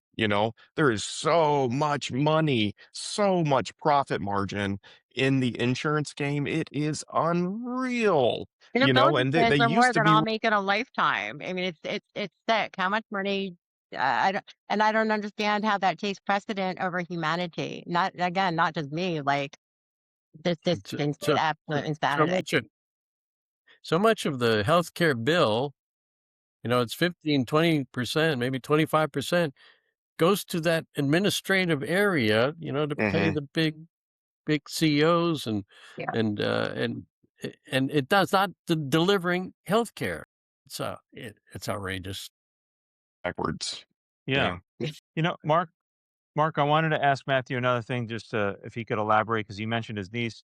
There is so much money, so much profit margin in the insurance game. It is unreal, their and they bonuses are more used to than be I'll make in a lifetime. I mean, it's sick how much money. I don't understand how that takes precedent over humanity. Not again, not just me. Like this So, thing's so, absolute so insanity. much of the healthcare bill, it's 15, 20%, maybe 25% goes to that administrative area, to pay Mhm. the big CEOs Yeah. and it does not delivering healthcare. It's outrageous. Backwards. Yeah. Yeah. Mark, I wanted to ask Matthew another thing, just if he could elaborate, because he mentioned his niece.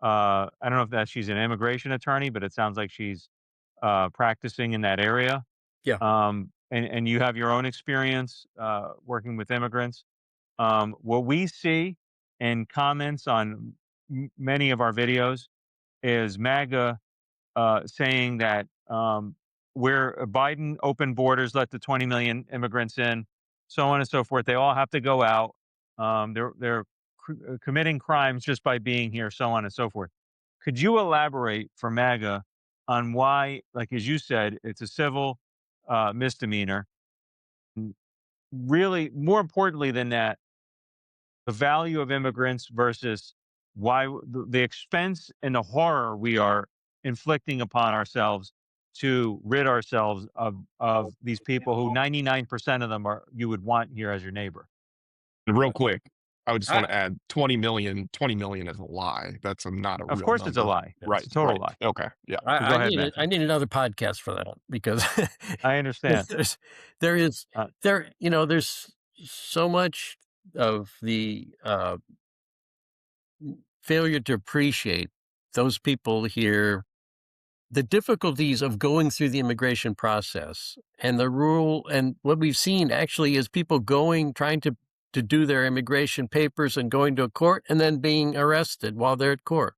I don't know if that she's an immigration attorney, but it sounds like she's practicing in that area. Yeah. And you have your own experience working with immigrants. What we see in comments on many of our videos is MAGA saying that where Biden opened borders, let the 20 million immigrants in, so on and so forth. They all have to go out. They're committing crimes just by being here, so on and so forth. Could you elaborate for MAGA on why, like as you said, it's a civil misdemeanor? Really, more importantly than that, the value of immigrants versus the expense and the horror we are inflicting upon ourselves to rid ourselves of these people who 99% of them are you would want here as your neighbor. Real quick, I would just I, want to add 20 million is a lie. That's not a Of real course, it's a number. lie. It's Right, a total right. lie. Okay, yeah. But go I ahead, need Matthew. I need another podcast for that because I understand. there's there is Uh, there's so much of the failure to appreciate those people here, the difficulties of going through the immigration process and the rule. And what we've seen actually is people trying to do their immigration papers and going to a court and then being arrested while they're at court,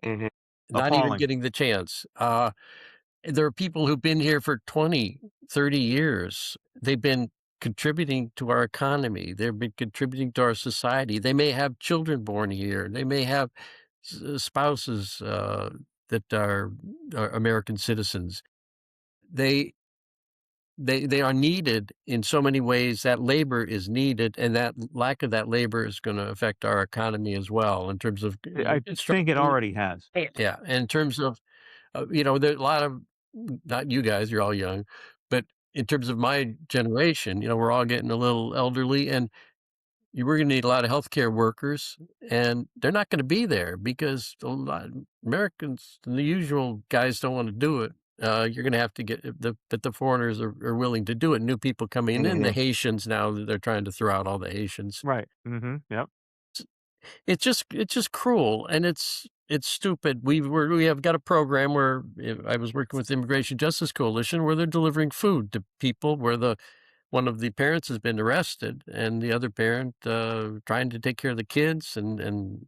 Hmm. not even Appalling. getting the chance. There are people who've been here for 20, 30 years. They've been contributing to our economy. They've been contributing to our society. They may have children born here. They may have spouses that are American citizens. They they are needed in so many ways. That labor is needed, and that lack of that labor is going to affect our economy as well in terms of I think it already has. yeah, and in terms of there are a lot of not you guys, you're all young, but in terms of my generation, we're all getting a little elderly, and we're going to need a lot of healthcare workers, and they're not going to be there because a lot of Americans, the usual guys, don't want to do it. You're going to have to get that the foreigners are willing to do it. New people coming in, the Hmm. Haitians now they're trying to throw out all the Haitians. Right. Yep. It's just cruel, and it's stupid. We have got a program where I was working with the Immigration Justice Coalition where they're delivering food to people where one of the parents has been arrested and the other parent trying to take care of the kids and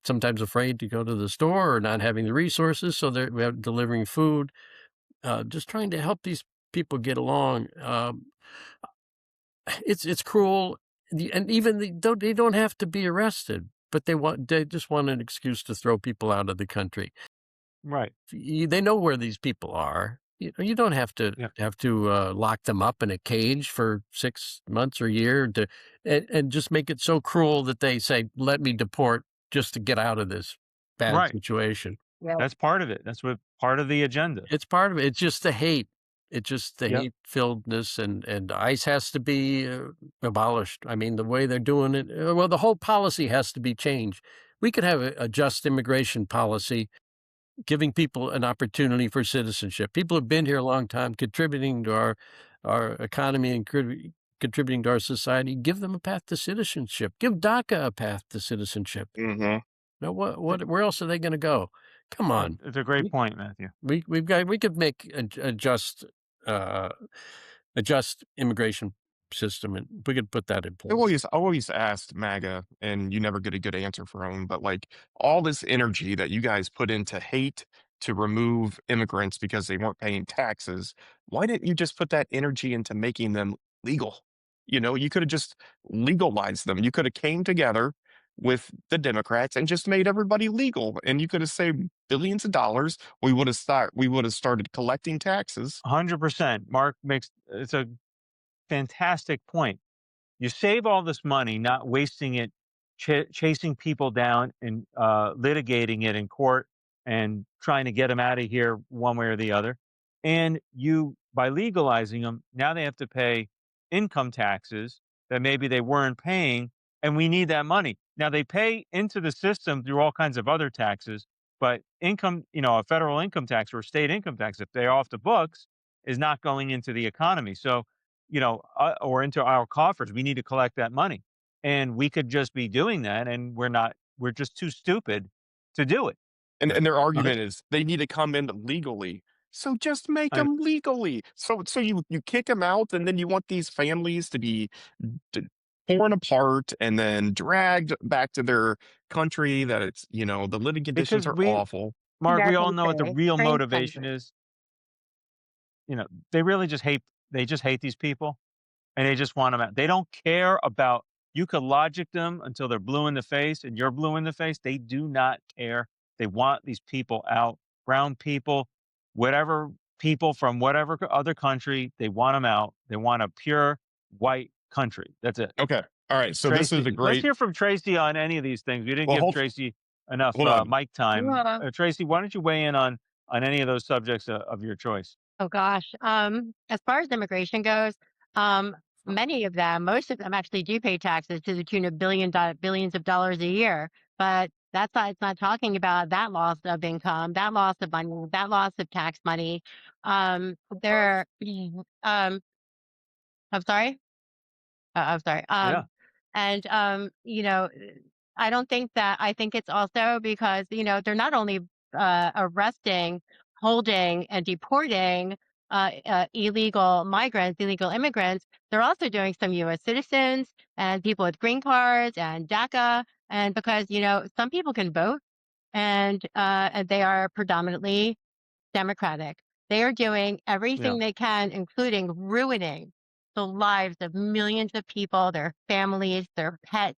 sometimes afraid to go to the store or not having the resources, so we're delivering food, just trying to help these people get along. It's cruel, and even they don't have to be arrested, but they just want an excuse to throw people out of the country. Right. They know where these people are. You don't have to Yeah. lock them up in a cage for 6 months or a year and just make it so cruel that they say, "Let me deport just to get out of this bad Right. situation." Yeah. That's part of it. That's what part of the agenda. It's part of it. It's just the hate. It's just the Yep. hate-filledness, and ICE has to be abolished. I mean, the way they're doing it, well, the whole policy has to be changed. We could have a just immigration policy, giving people an opportunity for citizenship. People have been here a long time, contributing to our economy and contributing to our society. Give them a path to citizenship. Give DACA a path to citizenship. Hmm. Now, where else are they going to go? Come on. It's a great point, Matthew. We could make a just immigration system, and we could put that in I place. always asked MAGA, and you never get a good answer from them. But like all this energy that you guys put into hate to remove immigrants because they weren't paying taxes, why didn't you just put that energy into making them legal? You could have just legalized them. You could have came together with the Democrats and just made everybody legal, and you could have saved billions of dollars. We would have started collecting taxes. 100%. Mark makes it's a fantastic point. You save all this money not wasting it chasing people down and litigating it in court and trying to get them out of here one way or the other. And by legalizing them, now they have to pay income taxes that maybe they weren't paying. And we need that money. Now they pay into the system through all kinds of other taxes, but income, a federal income tax or state income tax, if they're off the books, is not going into the economy. So or into our coffers. We need to collect that money. And we could just be doing that. And we're not, we're just too stupid to do it. And their Right. argument is they need to come in legally. So just make I, them legally. So you kick them out, and then you want these families to be torn apart and then dragged back to their country that the living conditions because are awful. Mark, we all American know what the free, real free motivation country. is. They really just hate these people and they just want them out. They don't care about, you could logic them until they're blue in the face and you're blue in the face. They do not care. They want these people out, brown people, whatever people from whatever other country, they want them out. They want a pure white country. That's it. Okay. All right. So this is Tracy, a let's great. hear from Tracy on any of these things. We didn't Well, give Tracy enough hold on. mic time. Yeah. Tracy, why don't you weigh in on any of those subjects of your choice? Oh gosh. As far as immigration goes, um, most of them actually do pay taxes to the tune of billions of dollars a year. But it's not talking about that loss of income, that loss of money, that loss of tax money. There, I'm sorry. I'm sorry. Yeah. And I think it's also because, they're not only arresting, holding, and deporting illegal migrants, illegal immigrants, they're also doing some U.S. citizens and people with green cards and DACA. And because, some people can vote and they are predominantly Democratic. They are doing Yeah. everything they can, including ruining the lives of millions of people, their families, their pets.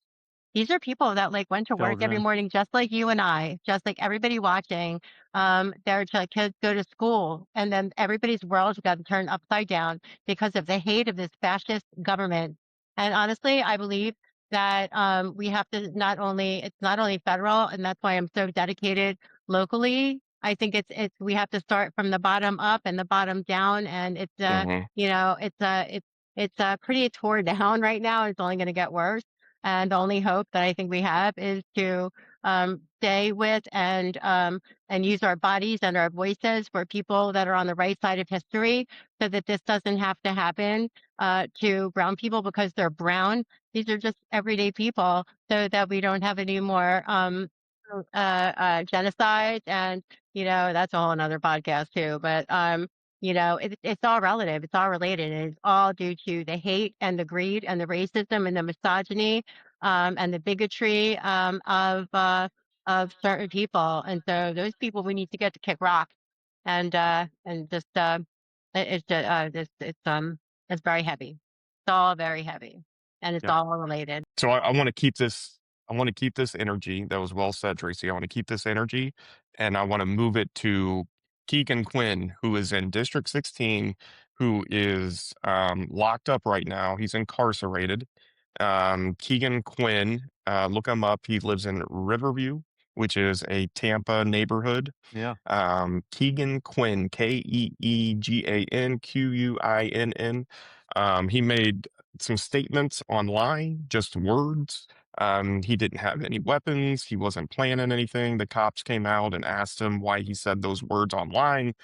These are people that went to work every Children. morning, just like you and I, just like everybody watching. Their kids go to school, and then everybody's world got turned upside down because of the hate of this fascist government. And honestly, I believe that we have to it's not only federal, and that's why I'm so dedicated locally. I think we have to start from the bottom up and the bottom down, and Hmm. it's pretty torn down right now. It's only going to get worse. And the only hope that I think we have is to stay with and use our bodies and our voices for people that are on the right side of history, so that this doesn't have to happen to brown people because they're brown. These are just everyday people, so that we don't have any more genocide. And that's a whole another podcast too. But it's all relative, it's all related, and it's all due to the hate and the greed and the racism and the misogyny and the bigotry of certain people. And so those people we need to get to kick rock. And just it's just it's very heavy. It's all very heavy, and it's Yep. all related. So I want to keep this. I want to keep this energy. That was well said, Tracy. I want to keep this energy, and I want to move it to Keegan Quinn, who is in District 16, who is locked up right now. He's incarcerated. Keegan Quinn, look him up. He lives in Riverview, which is a Tampa neighborhood. Yeah. Keegan Quinn, KeeganQuinn. He made some statements online, just words. He didn't have any weapons. He wasn't planning anything. The cops came out and asked him why he said those words online.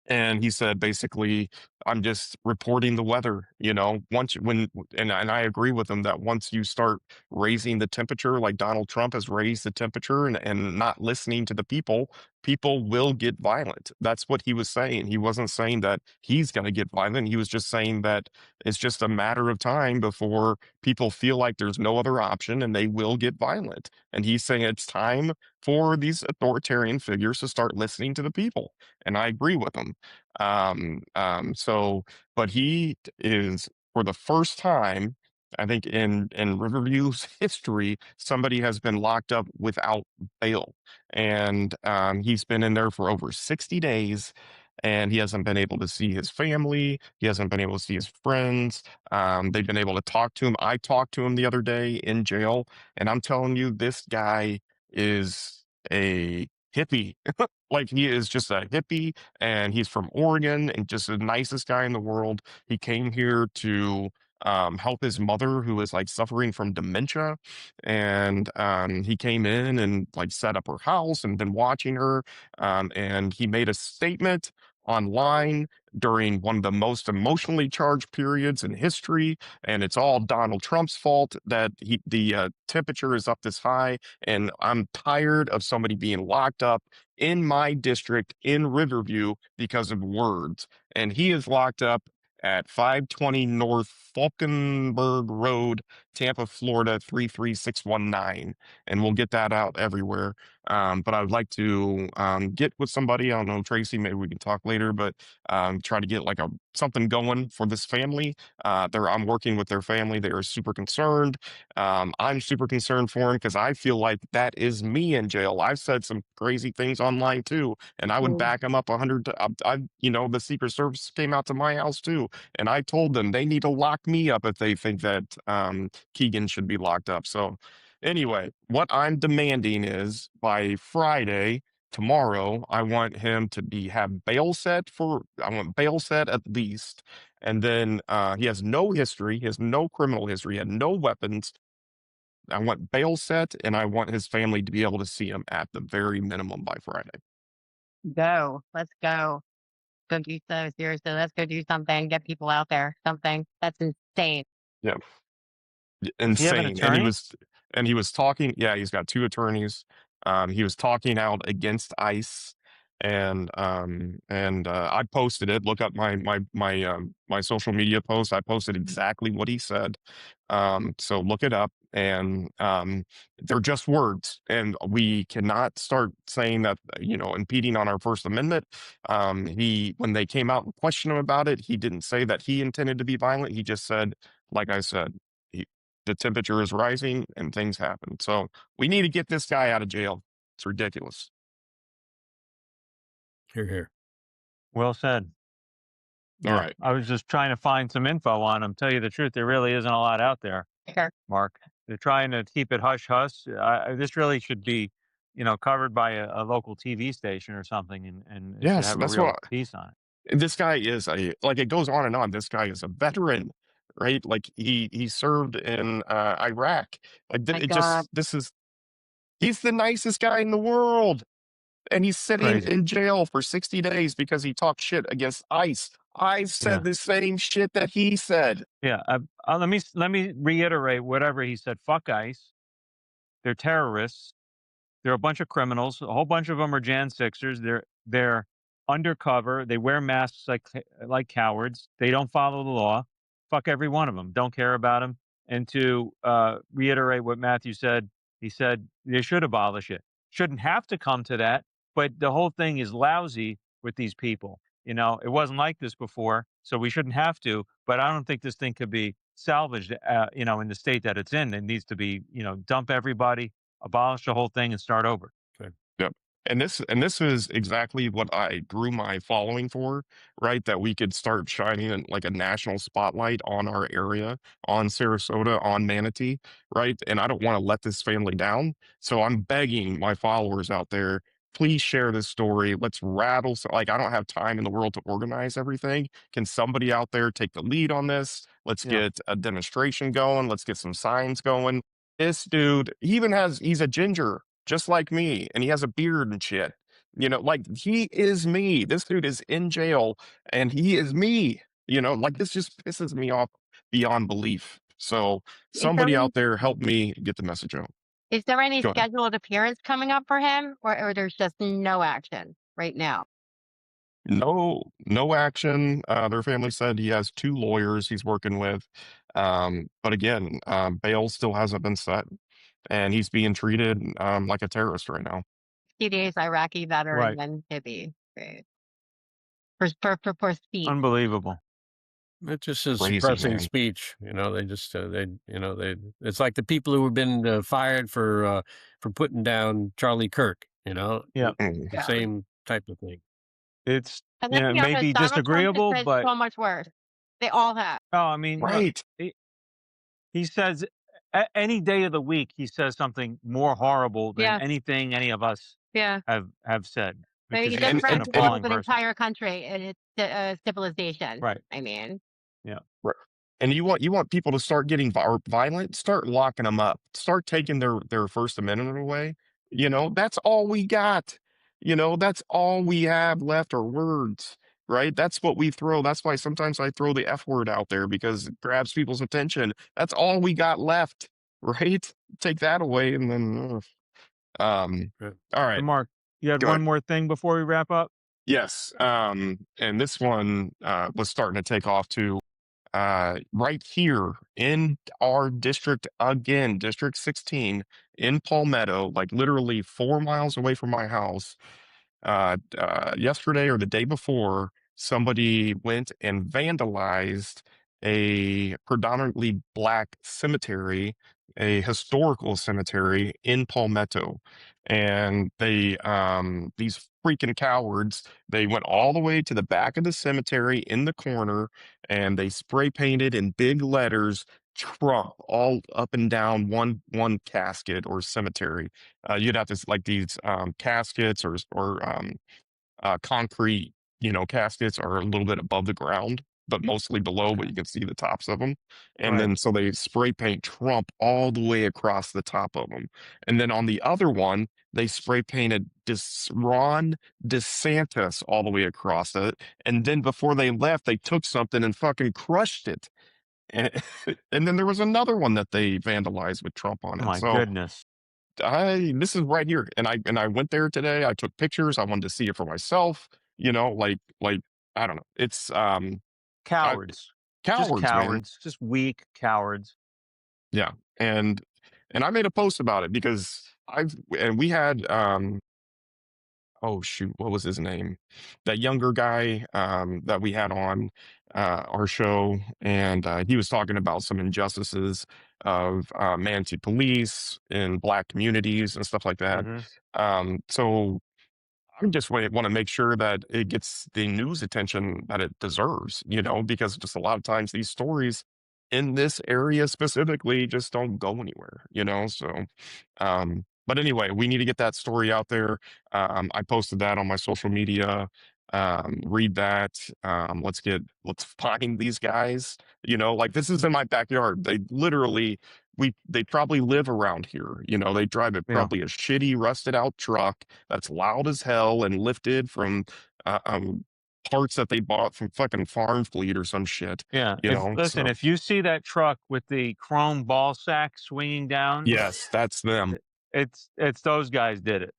And he said, basically, I'm just reporting the weather. And I agree with him that once you start raising the temperature, like Donald Trump has raised the temperature and not listening to the people will get violent. That's what he was saying. He wasn't saying that he's going to get violent. He was just saying that it's just a matter of time before people feel like there's no other option and they will get violent. And he's saying it's time for these authoritarian figures to start listening to the people. And I agree with him. But he is, for the first time, I think in Riverview's history, somebody has been locked up without bail. And he's been in there for over 60 days. And he hasn't been able to see his family. He hasn't been able to see his friends. They've been able to talk to him. I talked to him the other day in jail. And I'm telling you, this guy is a hippie. Like, he is just a hippie, and he's from Oregon and just the nicest guy in the world. He came here to help his mother, who is like suffering from dementia. And he came in and like set up her house and been watching her. And he made a statement online during one of the most emotionally charged periods in history, and it's all Donald Trump's fault that the temperature is up this high, and I'm tired of somebody being locked up in my district in Riverview because of words. And he is locked up at 520 North Falkenberg Road, Tampa, Florida 33619, and we'll get that out everywhere. But I would like to get with somebody. I don't know, Tracy, maybe we can talk later, but try to get like something going for this family. I'm working with their family. They are super concerned. I'm super concerned for him because I feel like that is me in jail. I've said some crazy things online too, and I would back them up 100. The Secret Service came out to my house too, and I told them they need to lock me up if they think that Keegan should be locked up. So anyway, what I'm demanding is by Friday, tomorrow, I want him to have bail set I want bail set at least. And then he has no history, he has no criminal history, he had no weapons. I want bail set, and I want his family to be able to see him at the very minimum by Friday. Go. Let's go. Go do so. Seriously, let's go do something. Get people out there. Something. That's insane. Yeah. Does he have an Insane. attorney? And he was talking. Yeah, he's got 2 attorneys. He was talking out against ICE, and I posted it. Look up my social media post. I posted exactly what he said. So look it up, and they're just words, and we cannot start saying that, impeding on our First Amendment. When they came out and questioned him about it, he didn't say that he intended to be violent. He just said, like I said, the temperature is rising and things happen. So we need to get this guy out of jail. It's ridiculous. Hear, hear. Well said. All right. I was just trying to find some info on him. Tell you the truth, there really isn't a lot out there, Sure. Mark. They're trying to keep it hush hush. This really should be, covered by a local TV station or something, and it should Yes, have a that's real what piece on it. this guy is it goes on and on. This guy is a veteran. right? Like he served in Iraq. Like My God. he's the nicest guy in the world, and he's sitting Crazy. in jail for 60 days because he talked shit against ICE. I've said Yeah. the same shit that he said. Yeah. Let me reiterate whatever he said. Fuck ICE. They're terrorists. They're a bunch of criminals. A whole bunch of them are Jan Sixers. They're undercover. They wear masks like cowards. They don't follow the law. Fuck every one of them. Don't care about them. And to reiterate what Matthew said, he said they should abolish it. Shouldn't have to come to that, but the whole thing is lousy with these people. It wasn't like this before, so we shouldn't have to. But I don't think this thing could be salvaged. In the state that it's in, it needs to be, dump everybody, abolish the whole thing, and start over. Yep. And this is exactly what I grew my following for, right? That we could start shining like a national spotlight on our area, on Sarasota, on Manatee, right? And I don't want to let this family down. So I'm begging my followers out there, please share this story. Let's rattle. So, like, I don't have time in the world to organize everything. Can somebody out there take the lead on this? Let's Yeah. get a demonstration going. Let's get some signs going. This dude, he's a ginger just like me, and he has a beard and shit. Like, he is me. This dude is in jail, and he is me. Like, this just pisses me off beyond belief. So Is there somebody any, out there help me get the message out. is there any Go ahead. scheduled appearance coming up for him, or there's just no action right now? No action. Their family said he has 2 lawyers he's working with. But again, bail still hasn't been set, and he's being treated like a terrorist right now. CDA's Iraqi veteran Right. and Tibby. Right. For speed. Unbelievable. It just is Crazy, suppressing man. speech. They just it's like the people who have been fired for putting down Charlie Kirk. Yeah. Mm. The same type of thing. It's And let's it be may honest, be Donald Trump disagreeable, has said but so much worse. They all have. I mean, look, Right. he says any day of the week he says something more horrible than Yeah. anything any of us Yeah. have said, But because he he's just just an threatened to blow appalling up an person. entire country and its civilization. Right. I mean, Right. And you want people to start getting violent, start locking them up, start taking their First Amendment away. That's all we got. That's all we have left are words, right? That's what we throw. That's why sometimes I throw the F word out there, because it grabs people's attention. That's all we got left, right? Take that away, and then, Yeah. all So right, Mark, you had go one ahead. more thing before we wrap up? Yes. And this one was starting to take off too. Right here in our district again, District 16 in Palmetto, like literally 4 miles away from my house. Yesterday or the day before, somebody went and vandalized a predominantly black cemetery, a historical cemetery in Palmetto. And these freaking cowards, they went all the way to the back of the cemetery in the corner, and they spray painted in big letters Trump all up and down one casket or cemetery. You'd have to like these caskets or concrete, caskets are a little bit above the ground, but mostly below, but you can see the tops of them. And Right. then so they spray paint Trump all the way across the top of them. And then on the other one, they spray painted Ron DeSantis all the way across it. And then before they left, they took something and fucking crushed it. And, and then there was another one that they vandalized with Trump on Oh it. my So goodness. this is right here, and I went there today. I took pictures. I wanted to see it for myself. Like I don't know. It's Cowards. Just cowards, man. cowards. Just weak cowards. Yeah, and I made a post about it because we had oh shoot, what was his name? That younger guy that we had on our show, and he was talking about some injustices of Manatee police in black communities and stuff like that. Mhm. So I just want to make sure that it gets the news attention that it deserves, because just a lot of times these stories in this area specifically just don't go anywhere. So, but anyway, we need to get that story out there. I posted that on my social media. Read that. Let's find these guys. Like this is in my backyard. They literally, they probably live around here. They drive Yeah. probably a shitty rusted out truck that's loud as hell and lifted from uh, um, parts that they bought from fucking Farm Fleet or some shit. Yeah. So If you see that truck with the chrome ball sack swinging down, yes, that's them. it's those guys did it.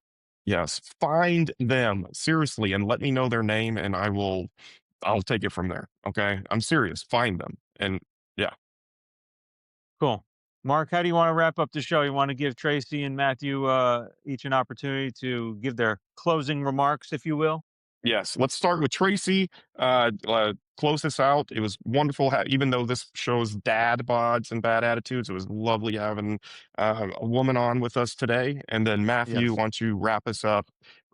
Yes, find them seriously and let me know their name, and I'll take it from there. Okay, I'm serious. Find them, and yeah. Cool. Mark, how do you want to wrap up the show? You want to give Tracy and Matthew each an opportunity to give their closing remarks, if you will? Yes, let's start with Tracy. Close this out. It was wonderful. Even though this shows dad bods and bad attitudes, it was lovely having a woman on with us today. And then Matthew, Yes. why don't you wrap us up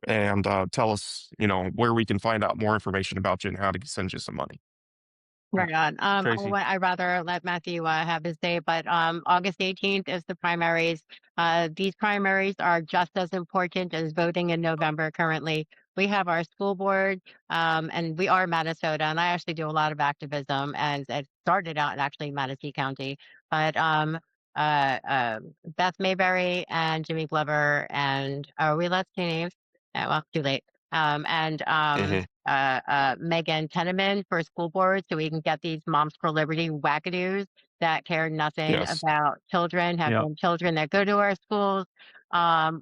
and tell us, where we can find out more information about you and how to send you some money. Right on. Tracy. I'd rather let Matthew have his say, but August 18th is the primaries. These primaries are just as important as voting in November currently. We have our school board, and we are Minnesota, and I actually do a lot of activism, and it started out in actually Manatee County. But Beth Mayberry and Jimmy Glover, and we left two names. Well, too late. And Mhm. Megan Teneman for school board, so we can get these Moms for Liberty wackadoos that care nothing Yes. about children, have Yep. young children that go to our schools.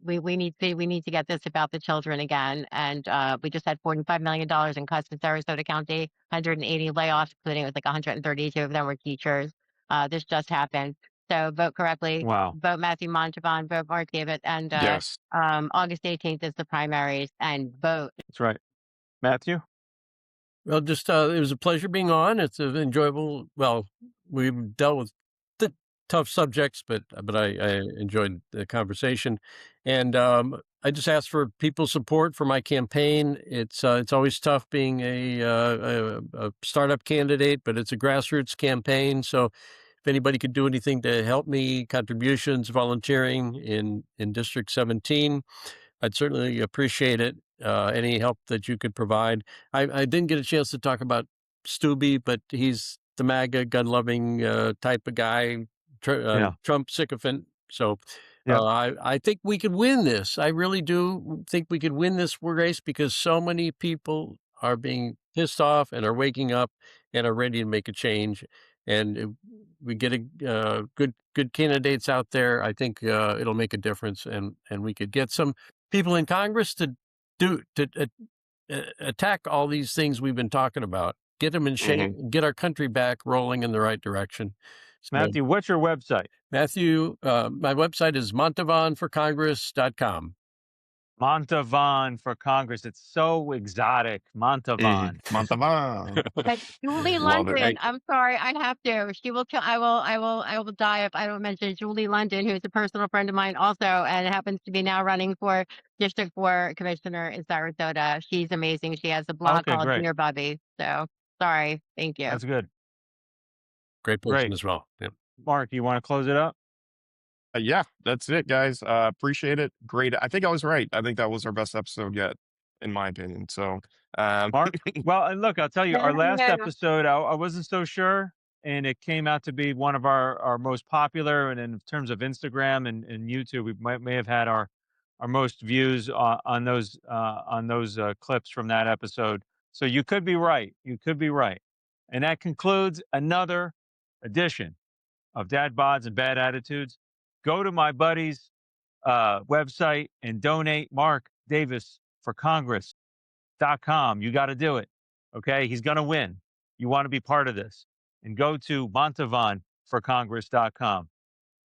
We need to get this about the children again. And we just had $45 million in cuts in Sarasota County, 180 layoffs, including it was like 132 of them were teachers. This just happened. So vote correctly. Wow. Vote Matthew Montavon, vote Mark David, and Yes. August 18th is the primaries, and vote. That's right. Matthew? Well, just it was a pleasure being on. It's enjoyable. Well, we've dealt with tough subjects, but I enjoyed the conversation, and I just asked for people's support for my campaign. It's always tough being a startup candidate, but it's a grassroots campaign. So if anybody could do anything to help me, contributions, volunteering in District 17. I'd certainly appreciate it. Any help that you could provide. I didn't get a chance to talk about Stubby, but he's the MAGA gun-loving type of guy, Yeah. Trump sycophant. So Yep. I think we could win this. I really do think we could win this race because so many people are being pissed off and are waking up and are ready to make a change. And if we get a good candidates out there, I think it'll make a difference, and we could get some people in Congress to attack all these things we've been talking about, get them in shape, get our country back rolling in the right direction. So, Matthew, what's your website? Matthew, my website is montavonforcongress.com. Montavon for Congress. It's so exotic. Montavon. Montavon. But Julie Love it. London, I'm sorry, I have to. She will kill. I will die if I don't mention Julie London, who's a personal friend of mine also, and happens to be now running for District 4 Commissioner in Sarasota. She's amazing. She has a blog Okay, called great. Dear Bubby. So sorry. Thank you. That's good. Great person Great. as well. Yeah. Mark, you want to close it up? Yeah, that's it, guys. Appreciate it. Great. I think I was right. I think that was our best episode yet, in my opinion. So, Mark? Well, and look, I'll tell you, our last Yeah. episode, I wasn't so sure, and it came out to be one of our most popular. And in terms of Instagram and YouTube, we may have had our most views on those clips from that episode. So you could be right. You could be right. And that concludes another edition of Dad Bods and Bad Attitudes. Go to my buddy's website and donate Mark Davis for Congress.com. You got to do it. Okay. He's going to win. You want to be part of this. And go to Montavon for Congress.com.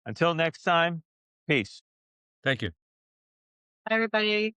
Until next time, peace. Thank you. Bye, everybody.